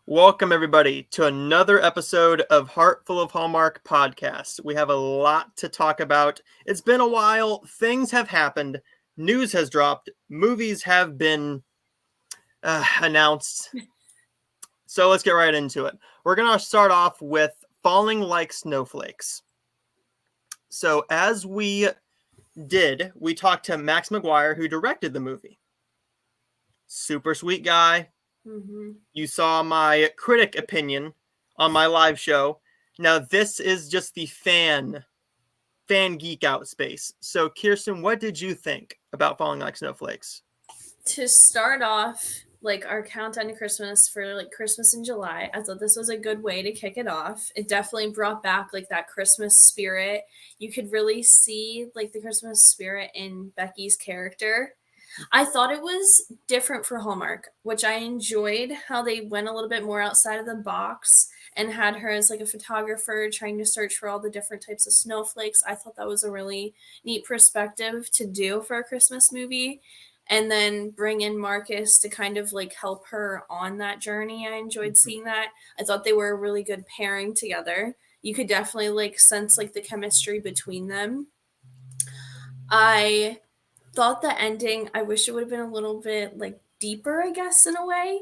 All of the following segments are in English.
Welcome, everybody, to another episode of Heart Full of Hallmark podcast. We have a lot to talk about. It's been a while. Things have happened. News has dropped. Movies have been announced. So let's get right into it. We're going to start off with Falling Like Snowflakes. So as we talked to Max McGuire, who directed the movie. Super sweet guy. Mm-hmm. You saw my critic opinion on my live show. Now this is just the fan geek out space. So Kirsten, what did you think about Falling Like Snowflakes? To start off, our countdown to Christmas for Christmas in July, I thought this was a good way to kick it off. It definitely brought back that Christmas spirit. You could really see the Christmas spirit in Becky's character. I thought it was different for Hallmark, which I enjoyed how they went a little bit more outside of the box and had her as a photographer trying to search for all the different types of snowflakes. I thought that was a really neat perspective to do for a Christmas movie. And then bring in Marcus to kind of help her on that journey. I enjoyed seeing that. I thought they were a really good pairing together. You could definitely sense the chemistry between them. I thought the ending, I wish it would have been a little bit deeper, I guess, in a way,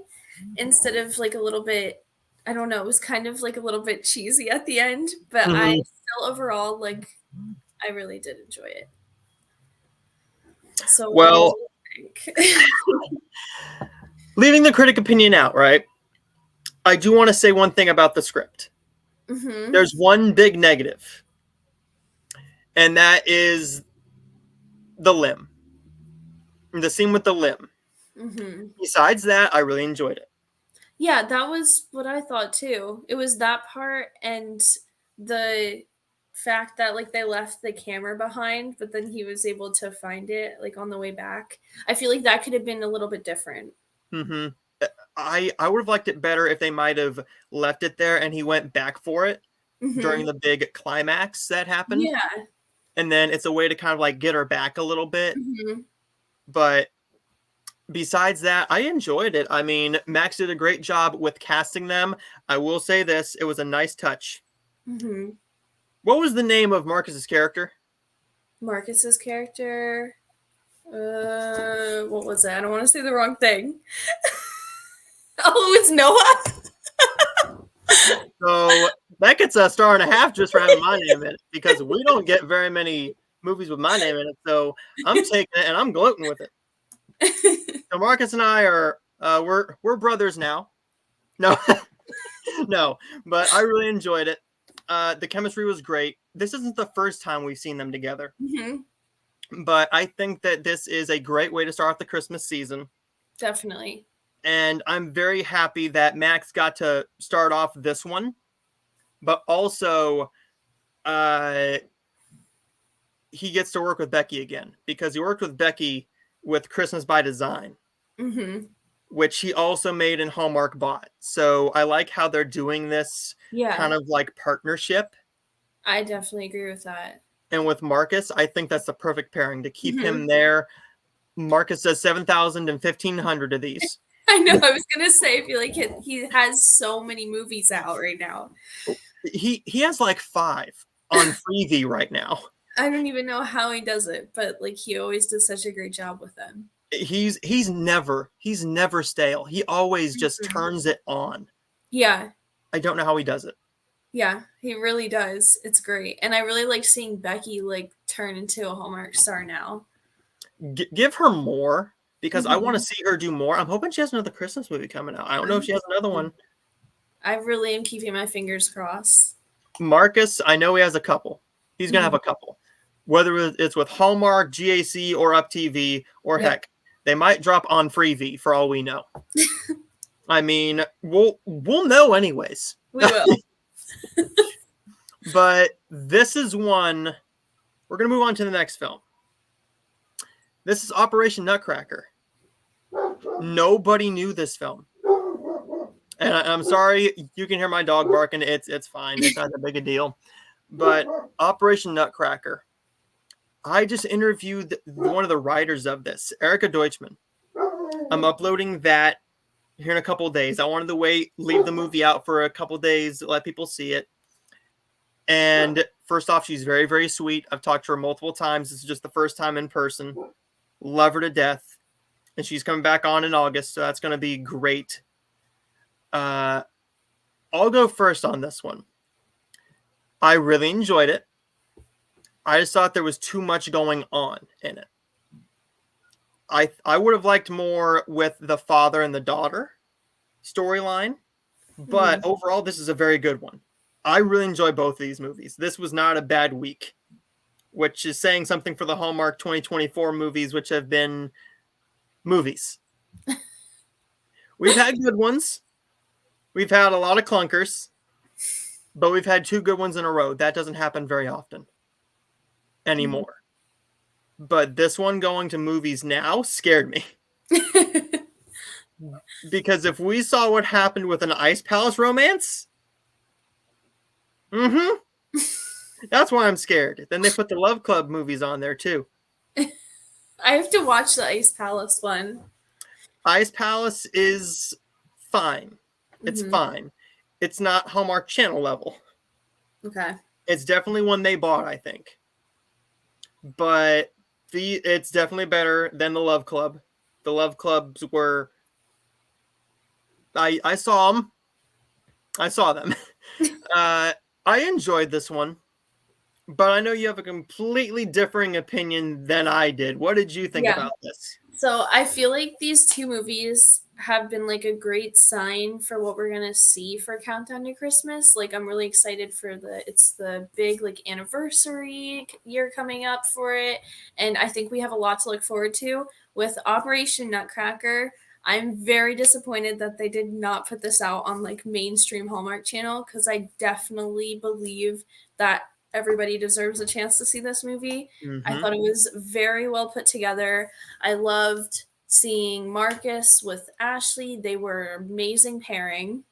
instead of a little bit, I don't know, it was kind of a little bit cheesy at the end, but I still overall I really did enjoy it. So well, leaving the critic opinion out, right? I do want to say one thing about the script. Mm-hmm. There's one big negative, and that is the limb. The scene with the limb. Mm-hmm. Besides that, I really enjoyed it. Yeah, that was what I thought too. It was that part and the fact that they left the camera behind, but then he was able to find it on the way back. I feel that could have been a little bit different. Mm-hmm. I would have liked it better if they might have left it there and he went back for it during the big climax that happened. Yeah. And then it's a way to kind of get her back a little bit. Mm-hmm. But besides that, I enjoyed it. I mean, Max did a great job with casting them. I will say this, it was a nice touch. Mm-hmm. What was the name of Marcus's character? Marcus's character? What was it? I don't want to say the wrong thing. Oh, it's Noah? So that gets a 1.5 just for having my name in it, because we don't get very many movies with my name in it. So I'm taking it and I'm gloating with it. So Marcus and I are we're brothers now. No, no, but I really enjoyed it. The chemistry was great. This isn't the first time we've seen them together, but I think that this is a great way to start off the Christmas season. Definitely. And I'm very happy that Max got to start off this one, but also he gets to work with Becky again, because he worked with Becky with Christmas by Design, which he also made in Hallmark Bought. So I like how they're doing this kind of partnership. I definitely agree with that. And with Marcus, I think that's the perfect pairing to keep him there. Marcus does 7,000 and 1,500 of these. I know. I was gonna say, I feel he has so many movies out right now. He has 5 on Freevee right now. I don't even know how he does it, but he always does such a great job with them. He's never stale. He always just turns it on. Yeah. I don't know how he does it. Yeah, he really does. It's great. And I really like seeing Becky turn into a Hallmark star now. Give her more, because I want to see her do more. I'm hoping she has another Christmas movie coming out. I don't know if she has another one. I really am keeping my fingers crossed. Marcus, I know he has a couple. He's going to have a couple. Whether it's with Hallmark, GAC, or Up TV, or heck, they might drop on Freevee for all we know. I mean, we'll know anyways. We will. But this is one. We're going to move on to the next film. This is Operation Nutcracker. Nobody knew this film. And I'm sorry, you can hear my dog barking. It's fine. It's not that big a deal. But Operation Nutcracker. I just interviewed one of the writers of this, Erica Deutschman. I'm uploading that here in a couple of days. I wanted to wait, leave the movie out for a couple of days, let people see it. And first off, she's very, very sweet. I've talked to her multiple times. This is just the first time in person. Love her to death. And she's coming back on in August, so that's going to be great. I'll go first on this one. I really enjoyed it. I just thought there was too much going on in it. I would have liked more with the father and the daughter storyline, but overall, this is a very good one. I really enjoy both of these movies. This was not a bad week, which is saying something for the Hallmark 2024 movies, which have been movies. We've had good ones. We've had a lot of clunkers, but we've had 2 good ones in a row. That doesn't happen very often anymore. But this one going to movies now scared me. Because if we saw what happened with an Ice Palace romance, that's why I'm scared. Then they put the Love Club movies on there too. I have to watch the Ice Palace one. Ice Palace is fine. It's fine. It's not Hallmark Channel level. Okay. It's definitely one they bought, I think. But it's definitely better than the Love Club. The Love Clubs were... I saw them. I saw them. I enjoyed this one. But I know you have a completely differing opinion than I did. What did you think about this? So I feel like these 2 movies have been like a great sign for what we're gonna see for Countdown to Christmas. Like I'm really excited for it's the big like anniversary year coming up for it, and I think we have a lot to look forward to with Operation Nutcracker. I'm very disappointed that they did not put this out on like mainstream Hallmark Channel, because I definitely believe that everybody deserves a chance to see this movie. I thought it was very well put together. I loved seeing Marcus with Ashley. They were an amazing pairing.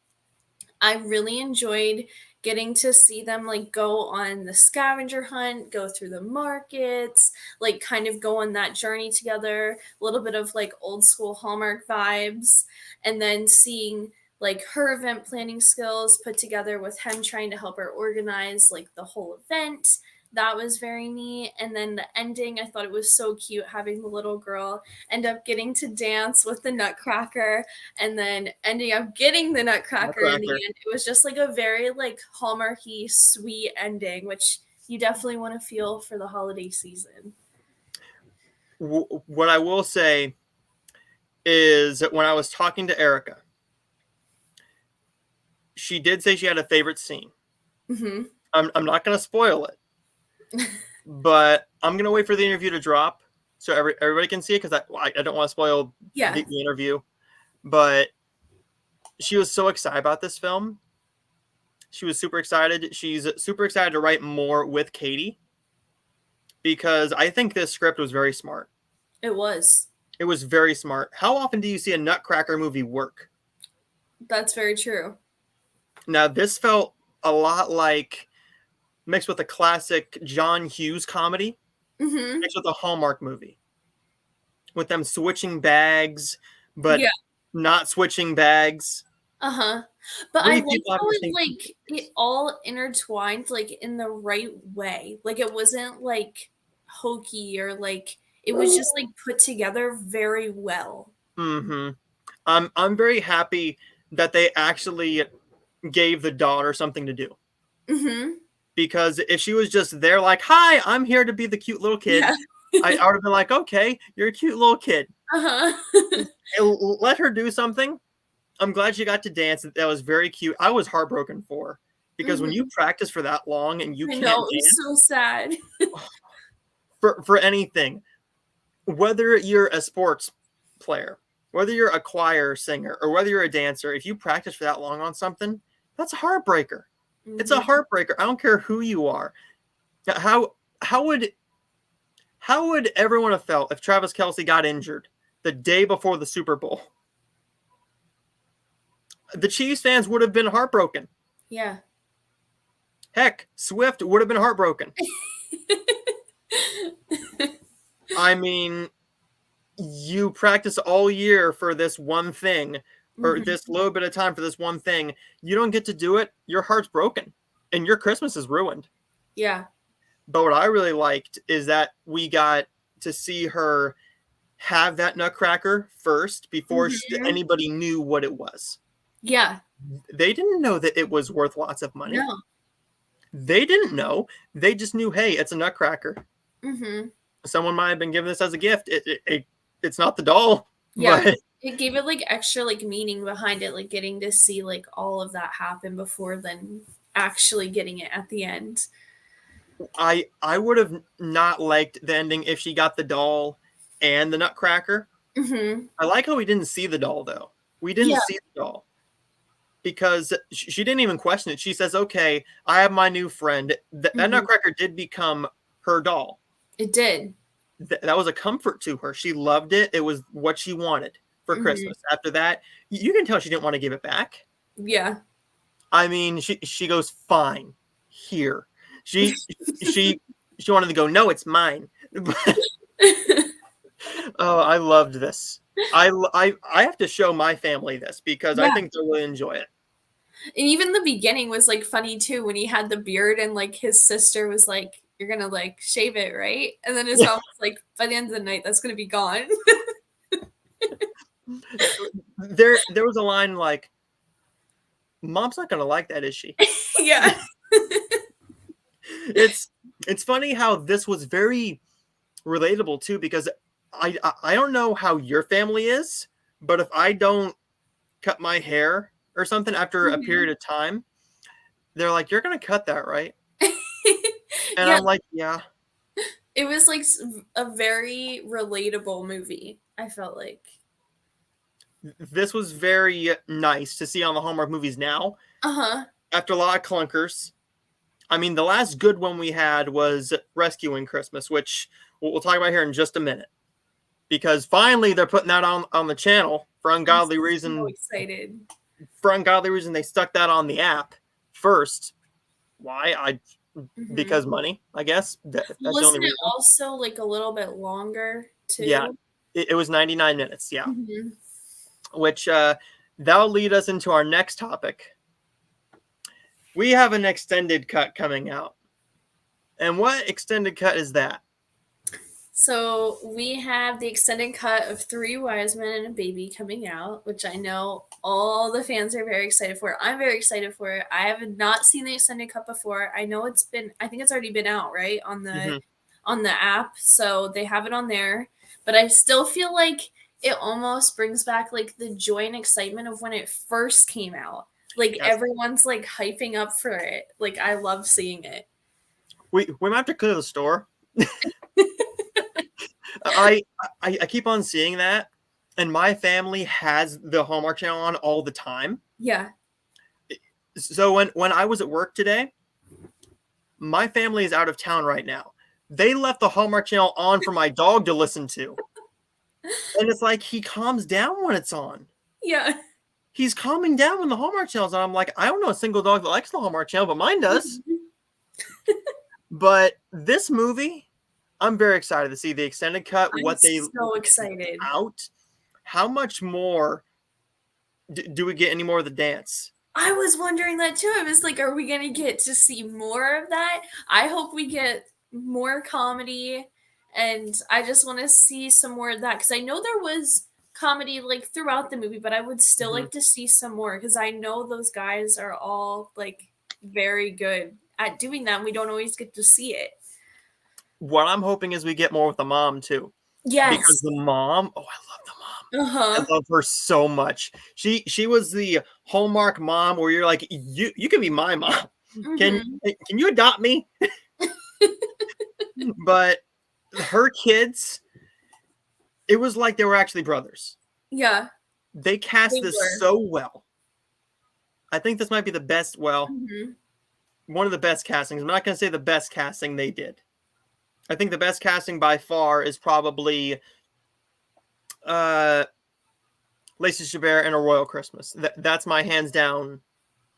I really enjoyed getting to see them like go on the scavenger hunt, go through the markets, like kind of go on that journey together, a little bit of like old school Hallmark vibes, and then seeing like her event planning skills put together with him trying to help her organize like the whole event. That was very neat. And then the ending, I thought it was so cute having the little girl end up getting to dance with the Nutcracker and then ending up getting the Nutcracker in the end. It was just like a very like Hallmarky sweet ending, which you definitely want to feel for the holiday season. What I will say is that when I was talking to Erica, she did say she had a favorite scene. I'm not going to spoil it, but I'm going to wait for the interview to drop so everybody can see it, because I don't want to spoil the interview. But she was so excited about this film. She was super excited. She's super excited to write more with Katie, because I think this script was very smart. It was. It was very smart. How often do you see a Nutcracker movie work? That's very true. Now, this felt a lot like mixed with a classic John Hughes comedy, mixed with a Hallmark movie, with them switching bags, but not switching bags. But I like how it all intertwined like in the right way. Like it wasn't like hokey or like it was just like put together very well. I'm very happy that they actually gave the daughter something to do. Because if she was just there like, hi, I'm here to be the cute little kid, I would have been like, okay, you're a cute little kid. Let her do something. I'm glad she got to dance. That was very cute. I was heartbroken for her, because when you practice for that long and you can't dance, it's so sad. for anything, whether you're a sports player, whether you're a choir singer, or whether you're a dancer, if you practice for that long on something, that's a heartbreaker. It's a heartbreaker. I don't care who you are. How would everyone have felt if Travis Kelce got injured the day before the Super Bowl? The Chiefs fans would have been heartbroken. Yeah. Heck, Swift would have been heartbroken. I mean, you practice all year for this one thing or Mhm. this little bit of time for this one thing, you don't get to do it, your heart's broken and your Christmas is ruined. Yeah. But what I really liked is that we got to see her have that Nutcracker first before Mhm. anybody knew what it was. Yeah. They didn't know that it was worth lots of money. No. They didn't know. They just knew, hey, it's a Nutcracker. Mhm. Someone might have been given this as a gift. It's not the doll, Yeah. but It gave it, like, extra, like, meaning behind it, like, getting to see, like, all of that happen before then actually getting it at the end. I would have not liked the ending if she got the doll and the Nutcracker. Mhm. I like how we didn't see the doll though. We didn't Yeah. see the doll because she didn't even question it. She says, "Okay, I have my new friend." That Mhm. Nutcracker did become her doll. It did. That was a comfort to her. She loved it. It was what she wanted for Mhm. Christmas. After that, you can tell she didn't want to give it back. Yeah. I mean, she goes, "Fine, here." She she she wanted to go, "No, it's mine." Oh, I loved this. I have to show my family this because I Yeah. think they'll really enjoy it. And even the beginning was, like, funny too when he had the beard and, like, his sister was like, "You're gonna, like, shave it, right?" And then his mom was like, "By the end of the night, that's gonna be gone." There was a line like, "Mom's not gonna like that, is she?" Yeah. It's it's funny how this was very relatable too because I don't know how your family is, but if I don't cut my hair or something after a Mhm. period of time, they're like, "You're gonna cut that, right?" And Yeah, I'm like, "Yeah." it was, like, a very relatable movie, I felt like. This was very nice to see on the Hallmark movies now Uh-huh. after a lot of clunkers. I mean, the last good one we had was Rescuing Christmas, which we'll talk about here in just a minute. Because finally they're putting that on the channel I'm so excited. for ungodly reason they stuck that on the app first. Why? I Mhm. because money, I guess. That's the only Wasn't it reason. also, like, a little bit longer Yeah. too? It was 99 minutes, yeah. Mhm. Which that'll lead us into our next topic. We have an extended cut coming out. And what extended cut is that? So we have the extended cut of Three Wise Men and a Baby coming out, which I know all the fans are very excited for. I'm very excited for it. I have not seen the extended cut before. I know I think it's already been out, right? Hmm. On the app. So they have it on there. But I still feel like it almost brings back like the joy and excitement of when it first came out. Like Yes. everyone's like hyping up for it. Like I love seeing it. We might have to clear the store. I, I keep on seeing that, and my family has the Hallmark Channel on all the time. Yeah. So when I was at work today, my family is out of town right now. They left the Hallmark Channel on for my dog to listen to, and it's like he calms down when it's on. Yeah. He's calming down when the Hallmark Channel's on. I'm like, I don't know a single dog that likes the Hallmark Channel, but mine does. But this movie, I'm very excited to see the extended cut, I'm what they so excited. out. How much more do we get any more of the dance? I was wondering that too. I was like, are we gonna get to see more of that? I hope we get more comedy, and I just want to see some more of that because I know there was comedy like throughout the movie, but I would still Mhm. like to see some more because I know those guys are all like very good at doing that. And we don't always get to see it. What I'm hoping is we get more with the mom too, because Yes. the mom, oh, I love the mom. Uh I huh. love her so much. She was the Hallmark mom where you're like, you can be my mom. Can Mm-hmm. can you adopt me? But her kids, it was like they were actually brothers. Yeah, They cast they this were. so well. I think this might be the best, well, Mm-hmm. one of the best castings. I'm not going to say the best casting they did. I think the best casting by far is probably uh Lacey Chabert and A Royal Christmas. That's my hands down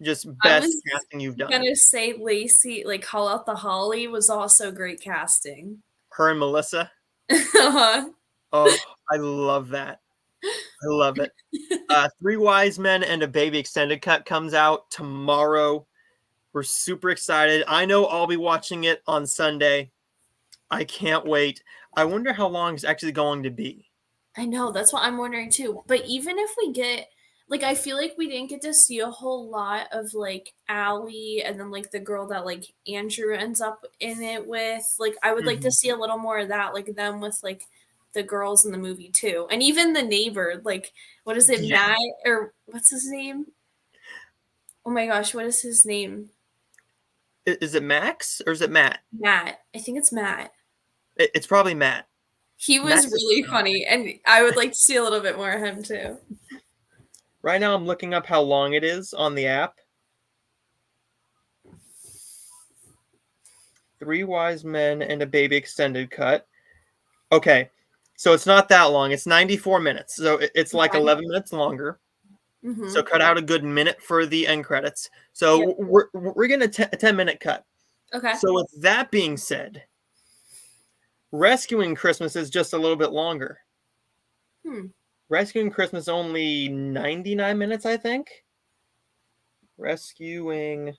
just I best was casting you've done. gonna say Lacey, like Call Out the Holly was also great casting. Her and Melissa. Uh-huh. Oh, I love that. I love it. Three Wise Men and a Baby extended cut comes out tomorrow. We're super excited. I know I'll be watching it on Sunday. I can't wait. I wonder how long it's actually going to be. I know, that's what I'm wondering too. But even if we get like I feel like we didn't get to see a whole lot of like Allie and then like the girl that like Andrew ends up in it with. Like I would like to Mhm. see a little more of that, like them with like the girls in the movie too. And even the neighbor, like what is it, Yeah. Matt or what's his name? Oh my gosh, what is his name? Is it Max or is it Matt? Matt. I think it's Matt. It's probably Matt. He was Max is really funny, and I would like to see a little bit more of him too. right now. I'm looking up how long it is on the app. Three Wise Men and a Baby extended cut. Okay, so it's not that long. It's 94 minutes. So it's like Okay. 11 minutes longer. So Mm-hmm. cut out a good minute for the end credits. Yep. So we're getting a 10-minute cut. Okay. So with that being said, Rescuing Christmas is just a little bit longer. Hmm. Rescuing Christmas only 99 minutes, I think. Rescuing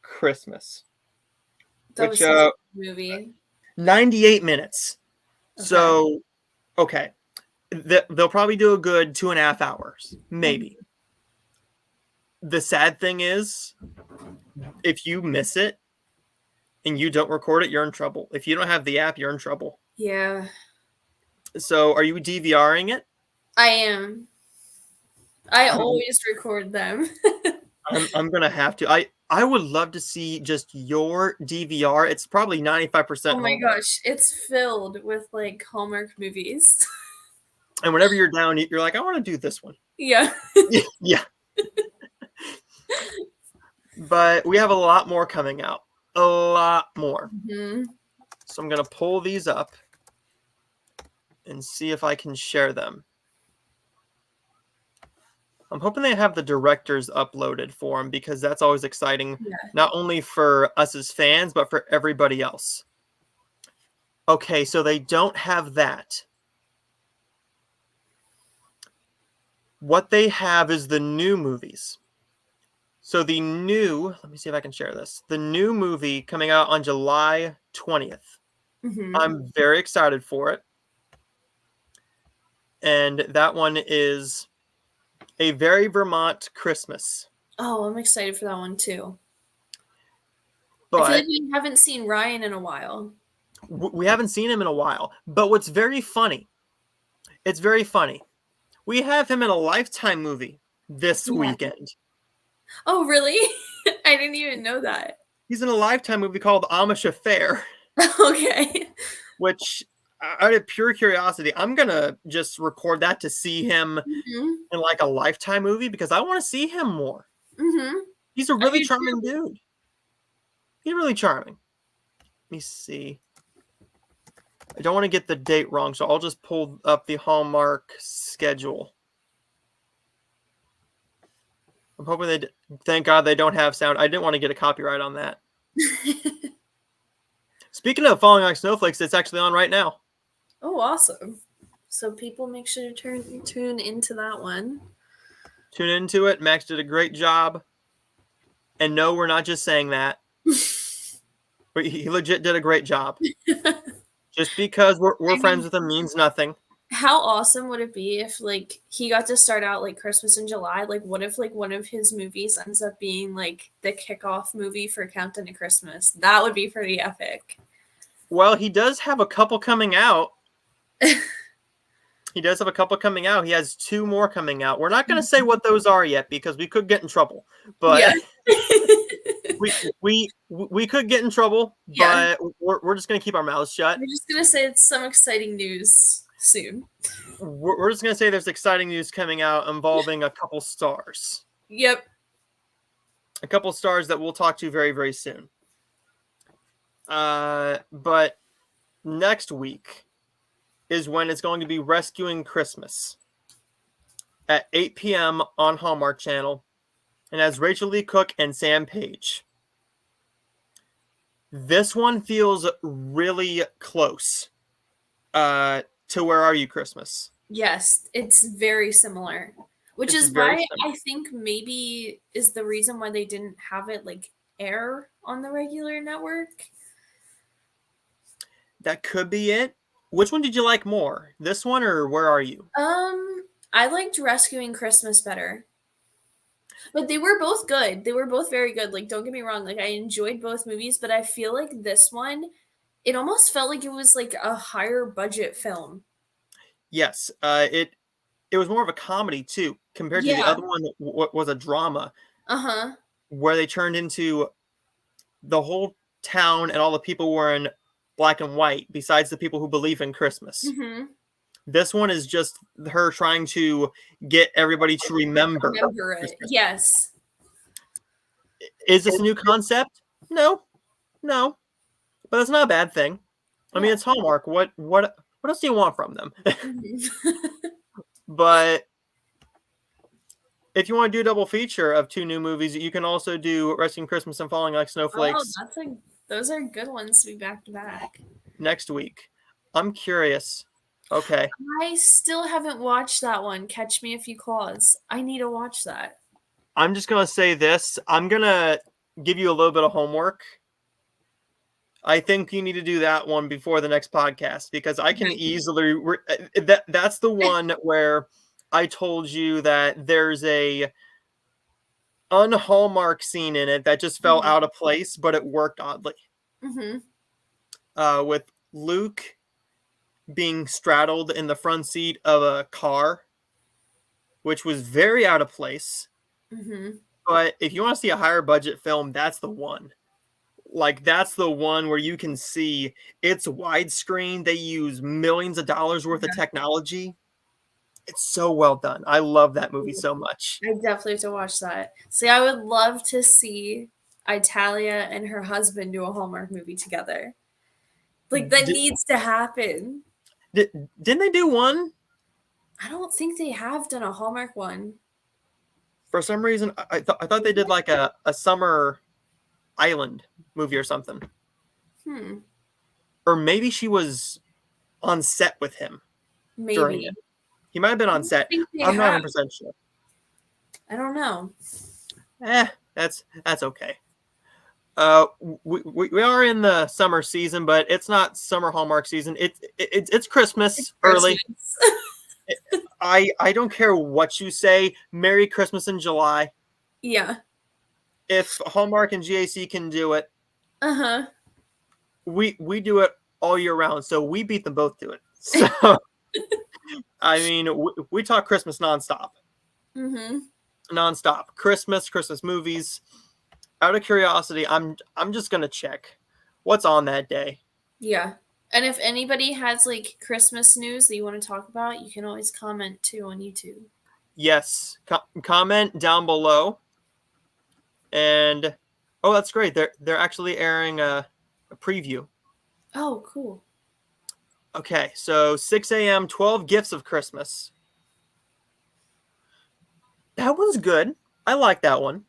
Christmas, That which was such a good movie. 98 minutes. Okay. So okay, they'll probably do a good 2.5 hours, Mhm. maybe. The sad thing is, if you miss it and you don't record it, you're in trouble. If you don't have the app, you're in trouble. Yeah, So, are you DVRing it? I am. I I'm always record them. I'm gonna have to. I would love to see just your DVR. It's probably 95% Oh my Hallmark. gosh, it's filled with like Hallmark movies. And whenever you're down, you're like, I want to do this one. Yeah. Yeah. But we have a lot more coming out. A lot more. Hmm. So I'm gonna pull these up and see if I can share them. I'm hoping they have the directors uploaded for them because that's always exciting, Yeah. not only for us as fans, but for everybody else. Okay, so they don't have that. What they have is the new movies. So let me see if I can share this. The new movie coming out on July 20th. Hmm. I'm very excited for it. And that one is A Very Vermont Christmas. Oh, I'm excited for that one too. I feel like But we haven't seen Ryan in a while. we haven't seen him in a while. But what's very funny, it's very funny. We have him in a Lifetime movie this Yeah. weekend. Oh, really? I didn't even know that. He's in a Lifetime movie called Amish Affair, Okay. which, out of pure curiosity, I'm gonna just record that to see him Hmm. in like a Lifetime movie because I want to see him more. Hmm. He's a I really do charming too. dude. He's really charming. Let me see. I don't want to get the date wrong, so I'll just pull up the Hallmark schedule. I'm hoping thank God they don't have sound. I didn't want to get a copyright on that. Speaking of Falling Like Snowflakes, it's actually on right now. Oh, awesome. So people make sure to tune into that one. Tune into it. Max did a great job. And no, we're not just saying that. But he legit did a great job. Just because we're I friends mean, with him means nothing. how awesome would it be if like he got to start out like Christmas in July? Like what if like one of his movies ends up being like the kickoff movie for Countdown to Christmas? That would be pretty epic. Well, he does have a couple coming out. He does have a couple coming out. He has two more coming out. We're not going to say what those are yet because we could get in trouble. Yeah. But we could get in trouble. Yeah. But we're just going to keep our mouths shut. We're just gonna say it's some exciting news soon. We're just going to say there's exciting news coming out involving a couple stars. Yep. A couple stars that we'll talk to very, very soon. But next week is when it's going to be Rescuing Christmas at 8 p.m. on Hallmark Channel, and has Rachel Lee Cook and Sam Page. This one feels really close to Where Are You Christmas? Yes, it's very similar. Which It's is very why similar. I think maybe is the reason why they didn't have it like air on the regular network. That could be it. Which one did you like more? This one or Where Are You? I liked Rescuing Christmas better. But they were both good. They were both very good. Like, don't get me wrong, like I enjoyed both movies, but I feel like this one, it almost felt like it was like a higher budget film. Yes, it was more of a comedy too, compared to the Yeah. other one that was a drama Uh-huh. where they turned into the whole town and all the people were in black and white, besides the people who believe in Christmas. Mm-hmm. This one is just her trying to get everybody to remember Remember it. Christmas. Yes. Is this a new concept? No, no, but that's not a bad thing. I mean, Yeah. it's Hallmark. What else do you want from them? Mhm. But if you want to do a double feature of two new movies, you can also do Resting Christmas and Falling Like Oh, Snowflakes those are good ones to be back to back. next week. I'm curious. Okay. I still haven't watched that one, Catch Me If You Claws. I need to watch that. I'm just going to say this. I'm going to give you a little bit of homework. I think you need to do that one before the next podcast because I can Okay. easily that's the one where I told you that there's a unhallmark scene in it that just fell Mhm. out of place, but it worked oddly. Mhm. With Luke being straddled in the front seat of a car, which was very out of place. Mhm. But if you want to see a higher budget film, that's the one. Like that's the one where you can see it's widescreen. They use millions of dollars worth of technology. It's so well done. I love that movie so much. I definitely have to watch that. See, I would love to see Italia and her husband do a Hallmark movie together. Like that Did, needs to happen. didn't they do one? I don't think they have done a Hallmark one. For some reason, I thought they did like a summer island movie or something. Hmm. Or maybe she was on set with him during Maybe. it. He might have been I on don't set. think they I'm not have. 100% sure. I don't know. That's okay. We are in the summer season, but it's not summer Hallmark season. It's It's Christmas early. Christmas. I don't care what you say. Merry Christmas in July. Yeah. If Hallmark and GAC can do it, Uh-huh. we do it all year round. So we beat them both to it. So I mean, we talk Christmas nonstop, Mm-hmm. nonstop. Christmas movies. Out of curiosity, I'm just gonna check what's on that day. Yeah. And if anybody has like Christmas news that you want to talk about, you can always comment too on YouTube. Yes, comment down below. And oh, that's great. They're actually airing a preview. Oh, cool. Okay, so 6 a.m. 12 Gifts of Christmas. That one's good. I like that one.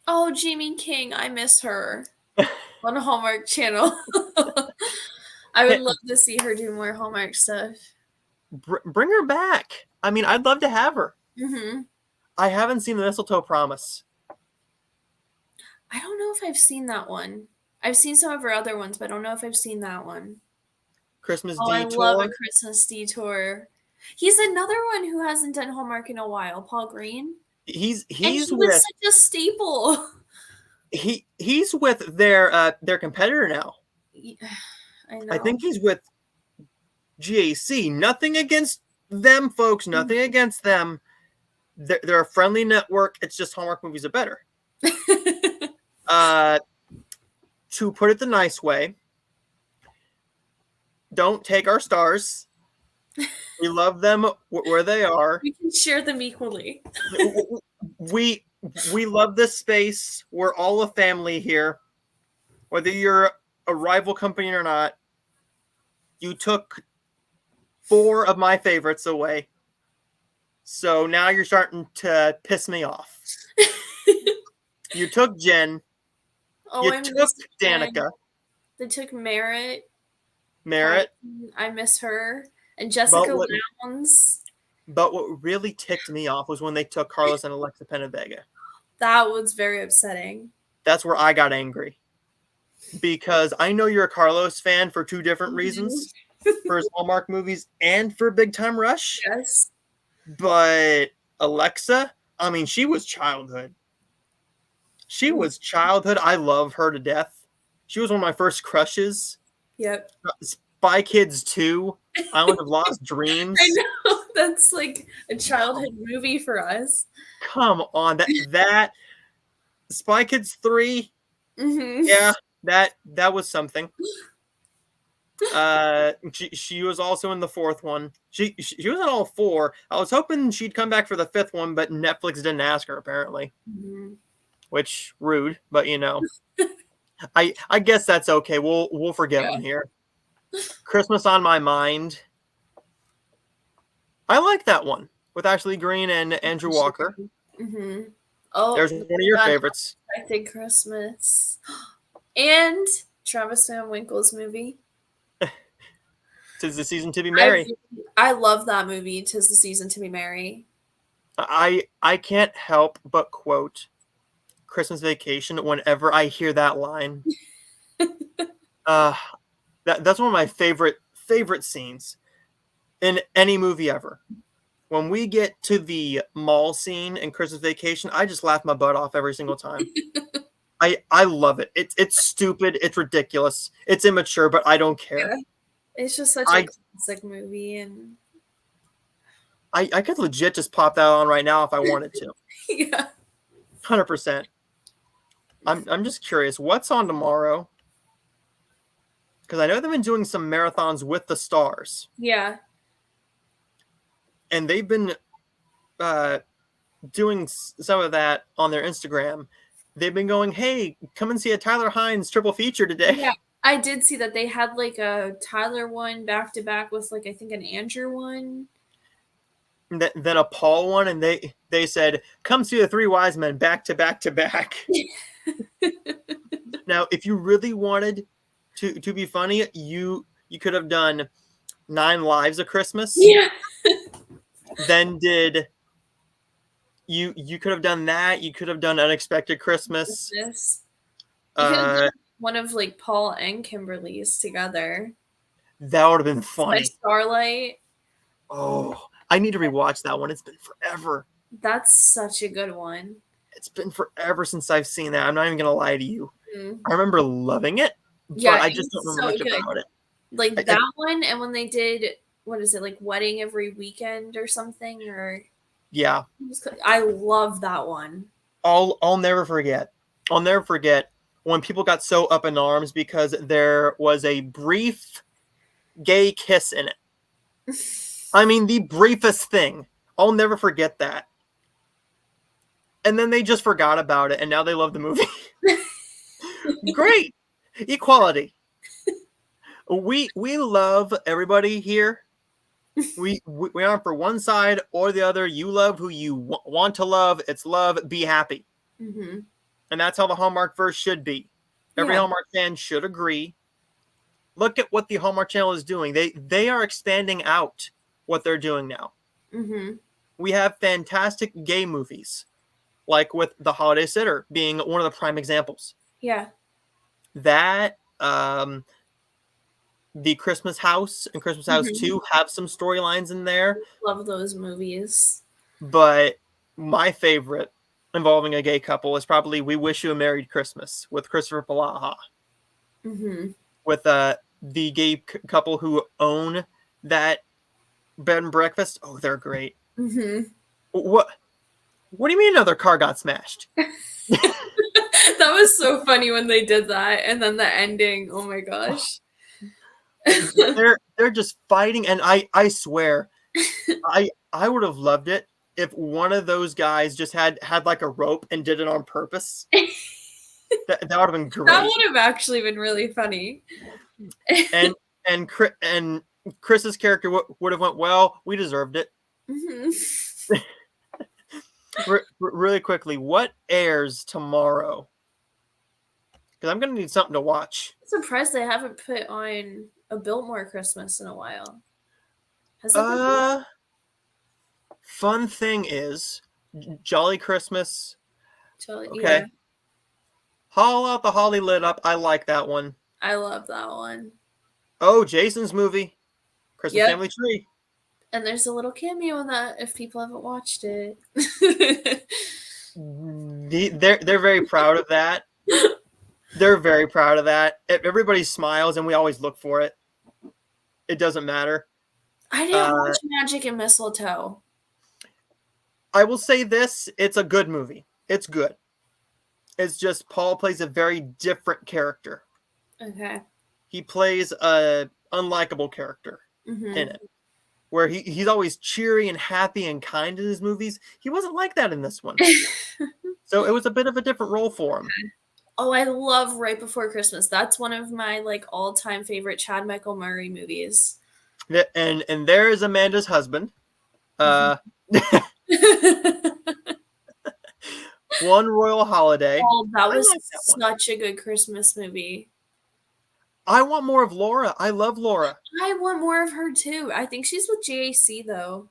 Oh, Jamie King, I miss her on Hallmark Channel. I would love to see her do more Hallmark stuff. Bring her back. I mean, I'd love to have her. Mm-hmm. I haven't seen the Mistletoe Promise. I don't know if I've seen that one. I've seen some of her other ones, but I don't know if I've seen that one. Christmas Oh, I love A Detour. Christmas Detour. He's another one who hasn't done Hallmark in a while, Paul Green. He's And he's he was with such a staple. he's with their competitor now. I I know. think he's with GAC. Nothing against them, folks. Nothing against them. They're a friendly network. It's just Hallmark movies are better. Uh, to put it the nice way, don't take our stars. We love them where they are. We can share them equally. We we love this space. We're all a family here. Whether you're a rival company or not, you took 4 of my favorites away. So now you're starting to piss me off. You took Jen. Oh, You I took miss Jen. Danica. They took Merritt. Merritt. I miss her. And But Jessica what Lowndes, but what really ticked me off was when they took Carlos and Alexa Penavega. that was very upsetting. That's where I got angry. Because I know you're a Carlos fan for two different Mhm. reasons. For his Hallmark movies and for Big Time Rush. Yes. But Alexa, I mean, she was childhood. She Mm, was childhood. I love her to death. She was one of my first crushes. yep. Spy Kids 2, Island of Lost I Dreams. know. That's like a Come, childhood movie for us. come on. That Spy Kids 3, Hmm. yeah, that was something. She was also in the fourth one. She was in all four. I was hoping she'd come back for the fifth one, but Netflix didn't ask her apparently, Hmm. which rude. But you know, I guess that's okay. We'll forgive Yeah. them here. Christmas on My Mind. I like that one with Ashley Greene and Andrew Walker. Hmm. Oh, There's one of your God, favorites. Unexpected Christmas. And Travis Van Winkle's movie. 'Tis the season to be I merry. I love that movie, 'Tis the Season to Be Merry. I can't help but quote Christmas Vacation whenever I hear that line. Uh, that's one of my favorite scenes in any movie ever. When we get to the mall scene in Christmas Vacation, I just laugh my butt off every single time. I love it. It's stupid. It's ridiculous. It's immature, but I don't care. Yeah. It's just such a I classic movie, and I could legit just pop that on right now if I wanted to. yeah. 100%. I'm just curious, what's on tomorrow? Because I know they've been doing some marathons with the stars, Yeah. and they've been uh, doing some of that on their Instagram. They've been going, "Hey, come and see a Tyler Hines triple feature today." Yeah. I did see that they had like a Tyler one back to back with like I think an Andrew one. Then a Paul one, and they said, "Come see the three wise men back to back to back." Now, if you really wanted to be funny, you could have done 9 Lives of Christmas. Yeah. Then did you could have done that. You could have done Unexpected Christmas. This. You could have Uh, done one of like Paul and Kimberly's together. that would have been By funny. Starlight. Oh, I need to rewatch that one. It's been forever. That's such a good one. It's been forever since I've seen that. I'm not even gonna lie to you. Mm. I remember loving it, Yeah, but I just don't it's remember so much good. about it. Like that one, and when they did, what is it, like Wedding Every Weekend or something? Or Yeah, I love that one. I'll never forget. I'll never forget when people got so up in arms because there was a brief gay kiss in it. I mean, the briefest thing. I'll never forget that. And then they just forgot about it, and now they love the movie. Great equality. We love everybody here. We aren't for one side or the other. You love who you want to love. It's love. Be happy, Hmm. and that's how the Hallmark verse should be. Every Yeah. Hallmark fan should agree. Look at what the Hallmark Channel is doing. They are expanding out what they're doing now. Hmm. We have fantastic gay movies, like with The Holiday Sitter being one of the prime examples. Yeah. That the Christmas House and Christmas House Hmm. 2 have some storylines in there, Love those movies. but my favorite involving a gay couple is probably We Wish You a Merry Christmas with Christopher Palaha, Hmm. with the gay couple who own that bed and breakfast. Oh, they're great. Hmm. What what do you mean another car got smashed? That was so funny when they did that, and then the ending. Oh my gosh. They're just fighting, and I swear I would have loved it if one of those guys just had like a rope and did it on purpose. That would have been That great. would have actually been really funny. And and Chris's character would have went, well. We deserved it. Hmm. Really quickly, what airs tomorrow? Because I'm gonna need something to watch. Surprised they haven't put on a Biltmore Christmas in a while. Has it been? Fun thing is, Jolly Christmas. Yeah, Okay. Haul out the holly lit up. I like that one. I love that one. Oh, Jason's movie, Christmas Yep. Family Tree. And there's a little cameo in that if people haven't watched it. They're very proud of that. They're very proud of that. Everybody smiles, and we always look for it. It doesn't matter. I didn't Uh, watch Magic and Mistletoe. I will say this: it's a good movie. It's good. It's just Paul plays a very different character. Okay. He plays a unlikable character in Mm-hmm. it, where he's always cheery and happy and kind in his movies. He wasn't like that in this one. So it was a bit of a different role for him. Oh, I love Right Before Christmas. That's one of my like all-time favorite Chad Michael Murray movies. And there is Amanda's husband. Uh, One Royal Holiday. Oh, that I was like that one. such a good Christmas movie. I want more of Laura. I love Laura. I want more of her too. I think she's with JAC though.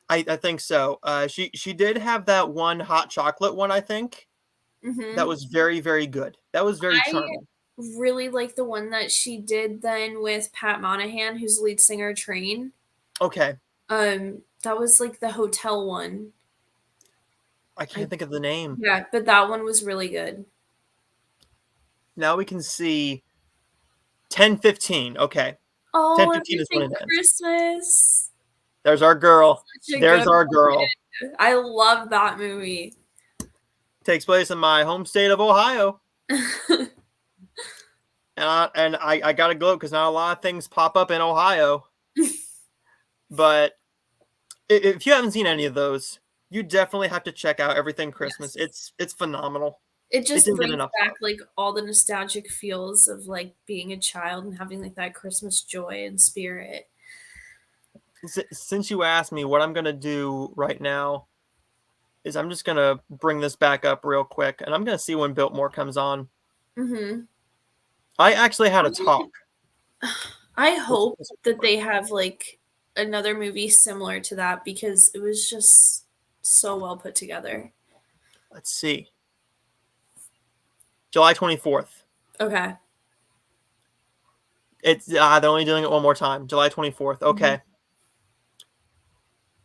I think so. She did have that one hot chocolate one, I think. That Mm-hmm. was very, very good. That was very I charming. really like the one that she did then with Pat Monahan, who's the lead singer of Train. Okay. That was like the hotel one. I can't think of the name. Yeah, but that one was really good. Now we can see 10:15. Okay. Oh, 10:15 is when Everything it ends. Christmas. There's our girl. Such a There's good our girl. one. I love that movie. Takes place in my home state of Ohio. And I got to gloat because not a lot of things pop up in Ohio. But if you haven't seen any of those, you definitely have to check out Everything Christmas. Yes. It's phenomenal. It just didn't get brings enough back love. like all the nostalgic feels of like being a child and having like that Christmas joy and spirit. Since you asked me, what I'm gonna do right now is I'm just gonna bring this back up real quick, and I'm gonna see when Biltmore comes on. Mm-hmm. I actually had a talk. I hope that they have like another movie similar to that because it was just so well put together. Let's see. July 24th. Okay. It's they're only doing it one more time. July 24th. Okay.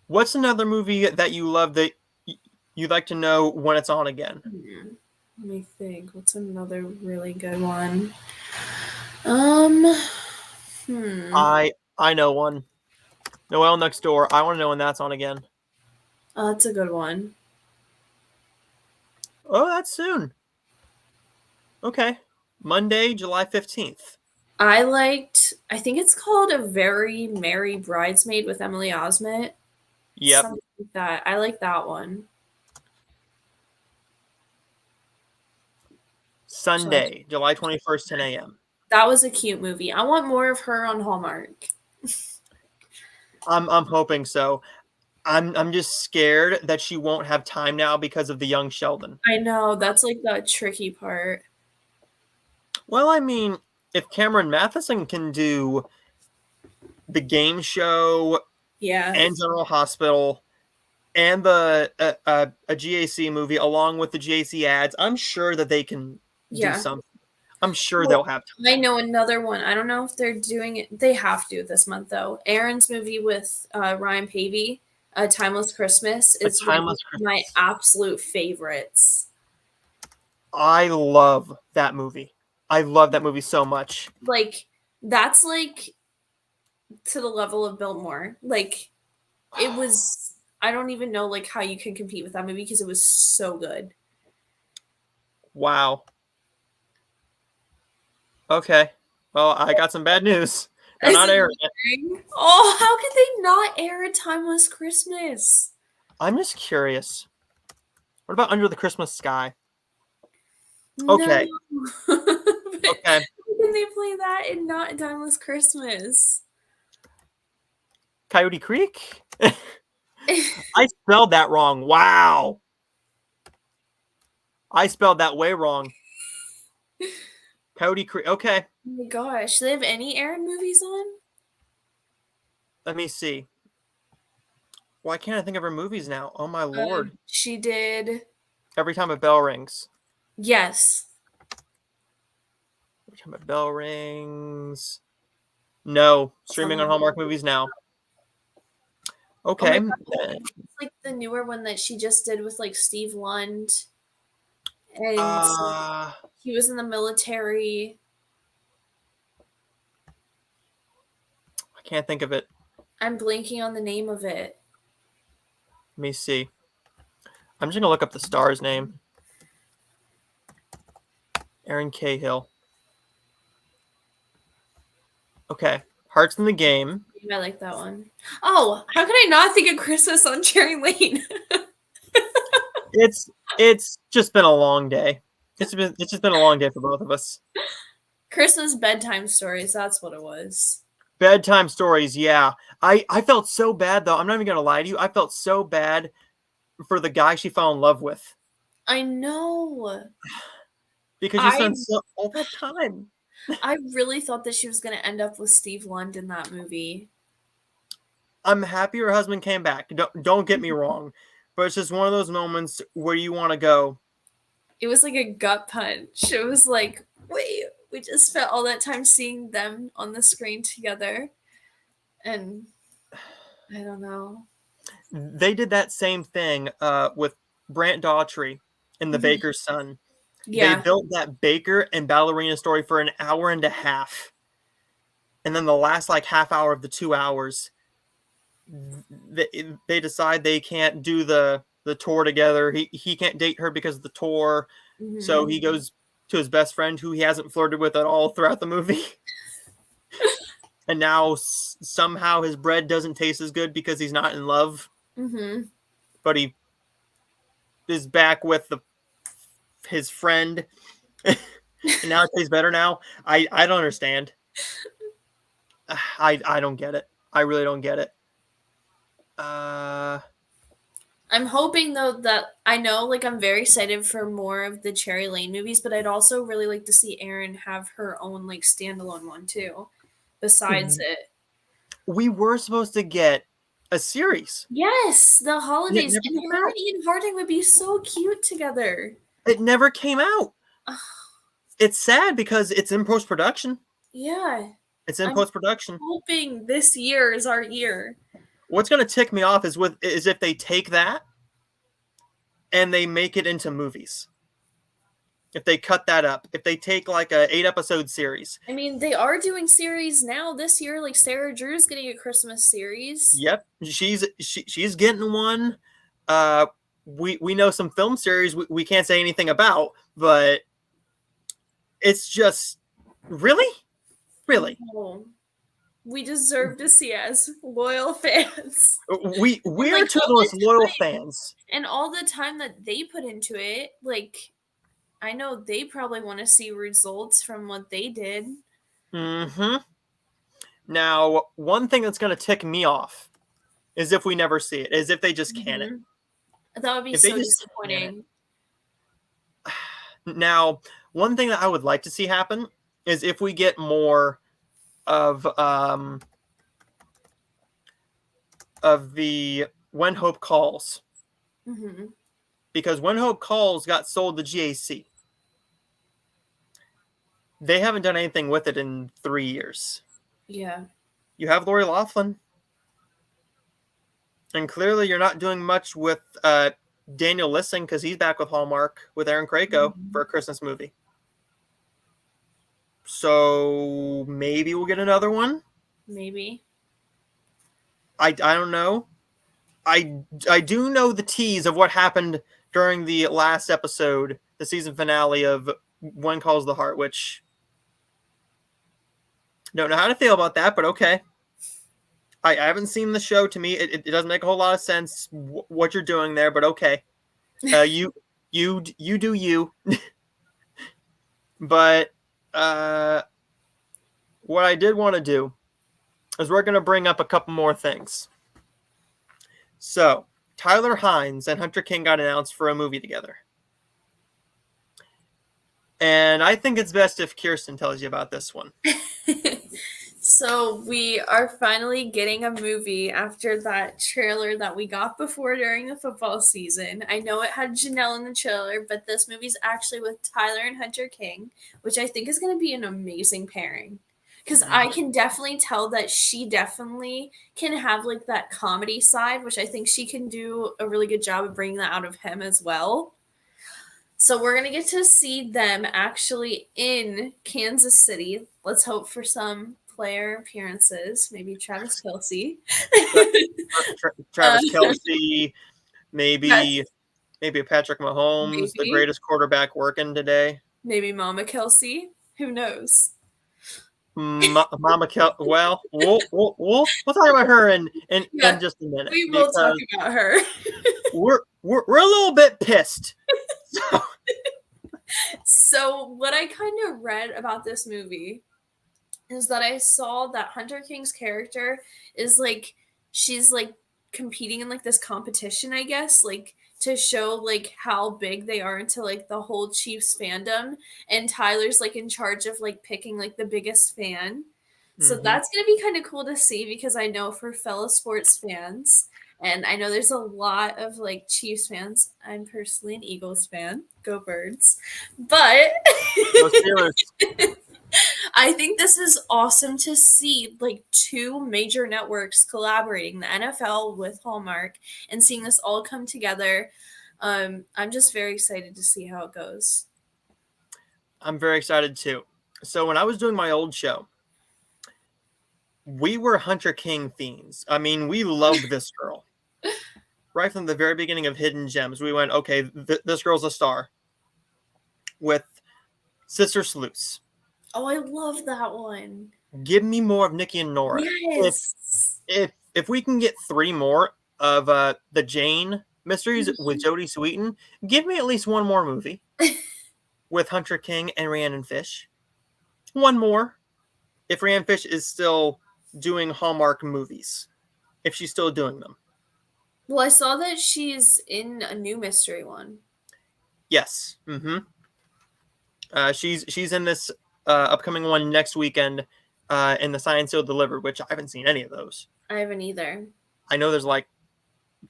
What's another movie that you love that you'd like to know when it's on again? Let me think. What's another really good one? Um. I know one. Noel Next Door. I want to know when that's on again. Oh, that's a good one. Oh, that's soon. Okay. Monday, July 15th. I think it's called A Very Merry Bridesmaid with Emily Osment. Yep. Something like that. I like that one. Sunday, July 21st, 10 a.m. That was a cute movie. I want more of her on Hallmark. I'm hoping so. I'm just scared that she won't have time now because of the young Sheldon. I know, that's like the tricky part. Well, I mean, if Cameron Matheson can do the game show Yeah. and General Hospital and the a GAC movie along with the GAC ads, I'm sure that they can do something. I'm sure they'll have time. I know another one. I don't know if they're doing it. They have to this month though. Aaron's movie with Ryan Pavey, A Timeless Christmas, is one of my absolute favorites. I love that movie. I love that movie so much. Like that's like to the level of Biltmore. Like it was. I don't even know like how you can compete with that movie because it was so good. Wow. Okay. Well, I got some bad news. They're not airing it. Oh, how could they not air A Timeless Christmas? I'm just curious. What about Under the Christmas Sky? No. Okay. Okay. How can they play that and not A Timeless Christmas? Coyote Creek? I spelled that wrong. Wow. I spelled that way wrong. Coyote Creek. Okay. Oh my gosh. Do they have any Aaron movies on? Let me see. Why can't I think of her movies now? Oh my lord. She did. Every time a bell rings. Yes. Every time a bell rings. No. Streaming on Somehow. Hallmark movies now. Oh my Okay. god, it's like the newer one that she just did with like Steve Lund, and Uh, he was in the military. I can't think of it. I'm blanking on the name of it. Let me see. I'm just gonna look up the star's name. Aaron Cahill. Okay. Hearts in the Game. I like that one. Oh, how could I not think of Christmas on Cherry Lane? It's just been a long day. It's just been a long day for both of us. Christmas bedtime stories, that's what it was. Bedtime stories, yeah. I felt so bad though. I'm not even gonna lie to you. I felt so bad for the guy she fell in love with I know. because you I spent all that time. I really thought that she was going to end up with Steve Lund in that movie. I'm happy her husband came back. Don't get me wrong, but it's just one of those moments where you want to go. It was like a gut punch. It was like, wait, we just spent all that time seeing them on the screen together. And I don't know. They did that same thing with Brant Daughtry in The Mhm. Baker's Son. They Yeah. built that baker and ballerina story for an hour and a half, and then the last like half hour of the 2 hours, they decide they can't do the tour together. He can't date her because of the tour, so Hmm. he goes to his best friend who he hasn't flirted with at all throughout the movie. And now somehow his bread doesn't taste as good because he's not in love, Hmm. but he is back with his friend, and now it tastes better now. I don't understand. I don't get it. I really don't get it. Uh, I'm hoping though that I know like I'm very excited for more of the Cherry Lane movies, but I'd also really like to see Erin have her own like standalone one too, besides it. we were supposed to get a series, Yes, the and it holidays, never and came her and out. Ian Harding would be so cute together. It never came out. Ugh, It's sad because it's in post production. yeah, It's in I'm post production. hoping this year is our year. What's gonna tick me off is if they take that and they make it into movies. If they cut that up, if they take like a 8 episode series. I mean, they are doing series now this year. Like Sarah Drew's getting a Christmas series. Yep, she's getting one. Uh, we know some film series we can't say anything about, but it's just really, really. No, we deserve to see as loyal fans. And We like are two of all the most the loyal time, fans. and all the time that they put into it, like I know they probably want to see results from what they did. Hmm. Now, one thing that's going to tick me off is if we never see it, is if they just can it. Hmm. That would be If they so just can it. disappointing. Now, one thing that I would like to see happen is if we get more of the When Hope Calls, Hmm. because When Hope Calls got sold to GAC. They haven't done anything with it in 3 years. Yeah. You have Lori Loughlin, and clearly you're not doing much with Daniel Lissing because he's back with Hallmark with Aaron Krakow Mhm. for a Christmas movie. So maybe we'll get another one. Maybe. I don't know. I do know the tease of what happened during the last episode, the season finale of One Calls the Heart, which don't know how to feel about that, but okay. I haven't seen the show. To me, it doesn't make a whole lot of sense what you're doing there, but okay. You do you. But uh, what I did want to do is we're going to bring up a couple more things. So Tyler Hines and Hunter King got announced for a movie together. And I think it's best if Kirsten tells you about this one. So we are finally getting a movie after that trailer that we got before during the football season. I know it had Janelle in the trailer, but this movie's actually with Tyler and Hunter King, which I think is going to be an amazing pairing. Because I can definitely tell that she definitely can have like that comedy side, which I think she can do a really good job of bringing that out of him as well. So we're gonna get to see them actually in Kansas City. Let's hope for some player appearances, maybe Travis Kelsey. Travis Kelsey, maybe Yes, Patrick Mahomes, the maybe. greatest quarterback working today. Maybe Mama Kelsey. Who knows? Mama Kel. Well, we'll talk about her in Yeah, just a minute we will talk because about her. we're a little bit pissed. So, So what I kind of read about this movie is that I saw that Hunter King's character is like she's like competing in like this competition, I guess, like to show like how big they are into like the whole Chiefs fandom, and Tyler's like in charge of like picking like the biggest fan. So mhm. that's going to be kind of cool to see because I know for fellow sports fans, and I know there's a lot of like Chiefs fans. I'm personally an Eagles fan. Go Birds. But Those Steelers. I think this is awesome to see like two major networks collaborating, the NFL with Hallmark, and seeing this all come together. I'm just very excited to see how it goes. I'm very excited too. So when I was doing my old show, we were Hunter King fiends. I mean, we loved this girl. Right from the very beginning of Hidden Gems, we went, okay, this girl's a star. With Sister Sleuths. Oh, I love that one. Give me more of Nikki and Nora. If Yes. if we can get 3 more of the Jane mysteries with Jodie Sweetin, give me at least one more movie with Hunter King and Rhiannon Fish. One more. If Rhiannon Fish is still doing Hallmark movies. If she's still doing them. Well, I saw that she's in a new mystery one. Yes. Mm-hmm. She's in this upcoming one next weekend in the Science Seal Delivered, which I haven't seen any of those. I haven't either. I know there's like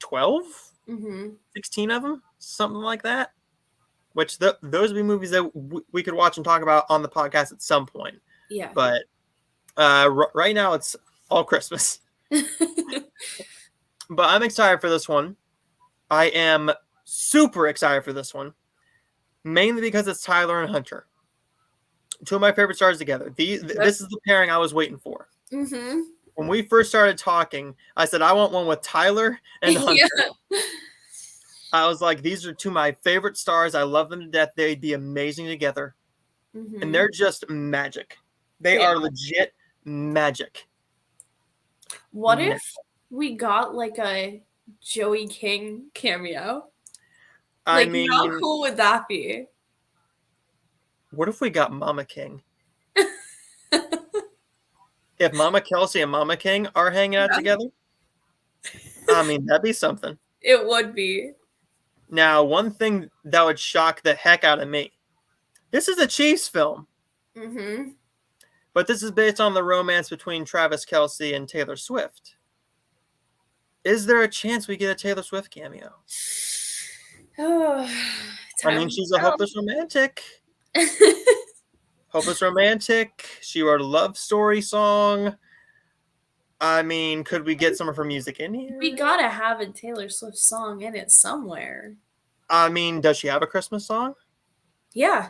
12, Mm-hmm. 16 of them, something like that. Which those would be movies that we could watch and talk about on the podcast at some point. Yeah. But right now it's all Christmas. But I'm excited for this one. I am super excited for this one. Mainly because it's Tyler and Hunter. Two of my favorite stars together. This is the pairing I was waiting for. Mm-hmm. When we first started talking, I said, I want one with Tyler and Hunter. Yeah. I was like, these are two of my favorite stars. I love them to death. They'd be amazing together. Mm-hmm. And they're just magic. They are legit magic. What if we got like a Joey King cameo? I Like, mean, how cool would that be? what if we got Mama King? If Mama Kelsey and Mama King are hanging out together, I mean, that'd be something. It would be. Now, one thing that would shock the heck out of me. This is a Chiefs film. Mm-hmm. But this is based on the romance between Travis Kelsey and Taylor Swift. Is there a chance we get a Taylor Swift cameo? Oh, I mean, she's a hopeless romantic. Hopeless romantic. She wrote a love story song. I mean, could we get some of her music in here? We gotta have a Taylor Swift song in it somewhere. I mean, does she have a Christmas song? Yeah.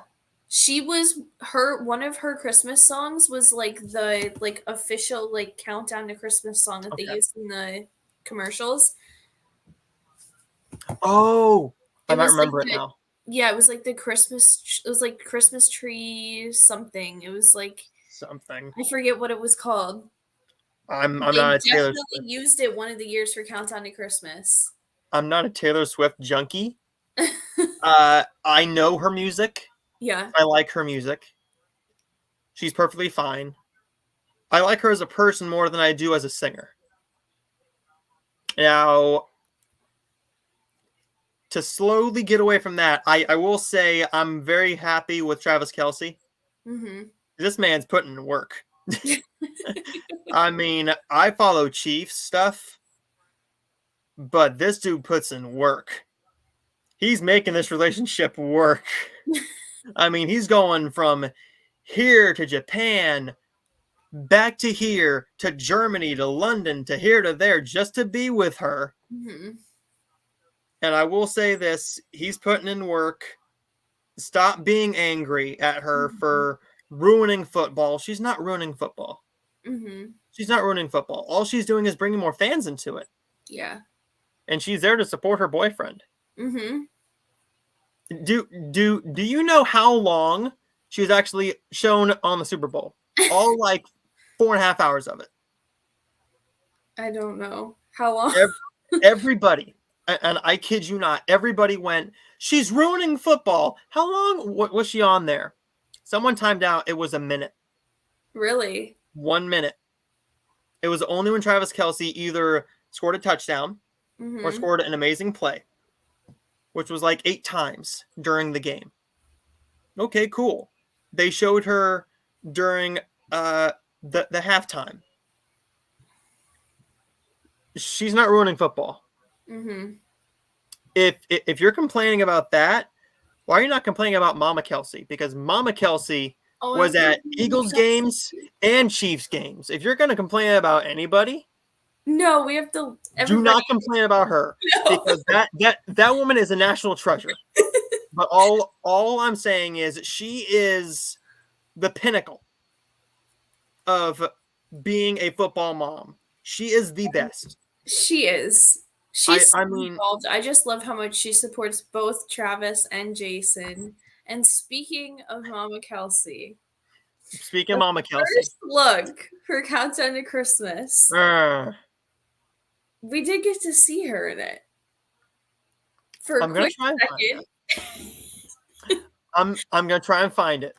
She was one of her Christmas songs was like the like official like countdown to Christmas song that they used in the commercials. Oh, I It might was like remember it now. yeah, it was like the Christmas it was like Christmas tree something. It was like Something. I forget what it was called. I'm They not a Taylor definitely Swift. used it one of the years for Countdown to Christmas. I'm not a Taylor Swift junkie. I know her music. Yeah. I like her music. She's perfectly fine. I like her as a person more than I do as a singer. Now, to slowly get away from that, I will say I'm very happy with Travis Kelsey. Mm-hmm. This man's putting in work. I mean, I follow Chiefs stuff, but this dude puts in work. He's making this relationship work. I mean, he's going from here to Japan, back to here, to Germany, to London, to here, to there, just to be with her. Mm-hmm. And I will say this, he's putting in work. Stop being angry at her for ruining football. She's not ruining football. Mm-hmm. She's not ruining football. All she's doing is bringing more fans into it. Yeah. And she's there to support her boyfriend. Mm-hmm. Do you know how long she was actually shown on the Super Bowl? All like 4.5 hours of it. I don't know. How long? Everybody, and I kid you not, everybody went, she's ruining football. How long was she on there? Someone timed out, it was a minute. Really? 1 minute. It was only when Travis Kelce either scored a touchdown or scored an amazing play, which was like 8 times during the game. Okay, cool. They showed her during the halftime. She's not ruining football. Mm-hmm. If you're complaining about that, why are you not complaining about Mama Kelce? Because Mama Kelce was at Eagles games and Chiefs games. If you're going to complain about anybody, no, we have to. Do not complain about her, because that woman is a national treasure. But all I'm saying is she is the pinnacle of being a football mom. She is the best. She is. She's I mean, involved. I just love how much she supports both Travis and Jason. And speaking of Mama Kelce, speaking of Mama Kelce, first look for Countdown to Christmas. We did get to see her in it for a quick second. I'm gonna try and find it.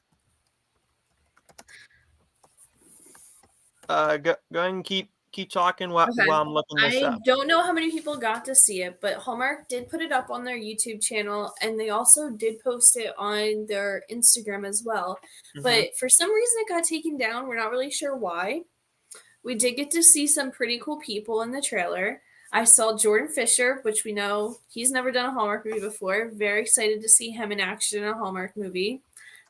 Go ahead and keep talking while I'm looking this up. I don't know how many people got to see it, but Hallmark did put it up on their YouTube channel, and they also did post it on their Instagram as well. Mm-hmm. But for some reason, it got taken down. We're not really sure why. We did get to see some pretty cool people in the trailer. I saw Jordan Fisher, which we know he's never done a Hallmark movie before. Very excited to see him in action in a Hallmark movie.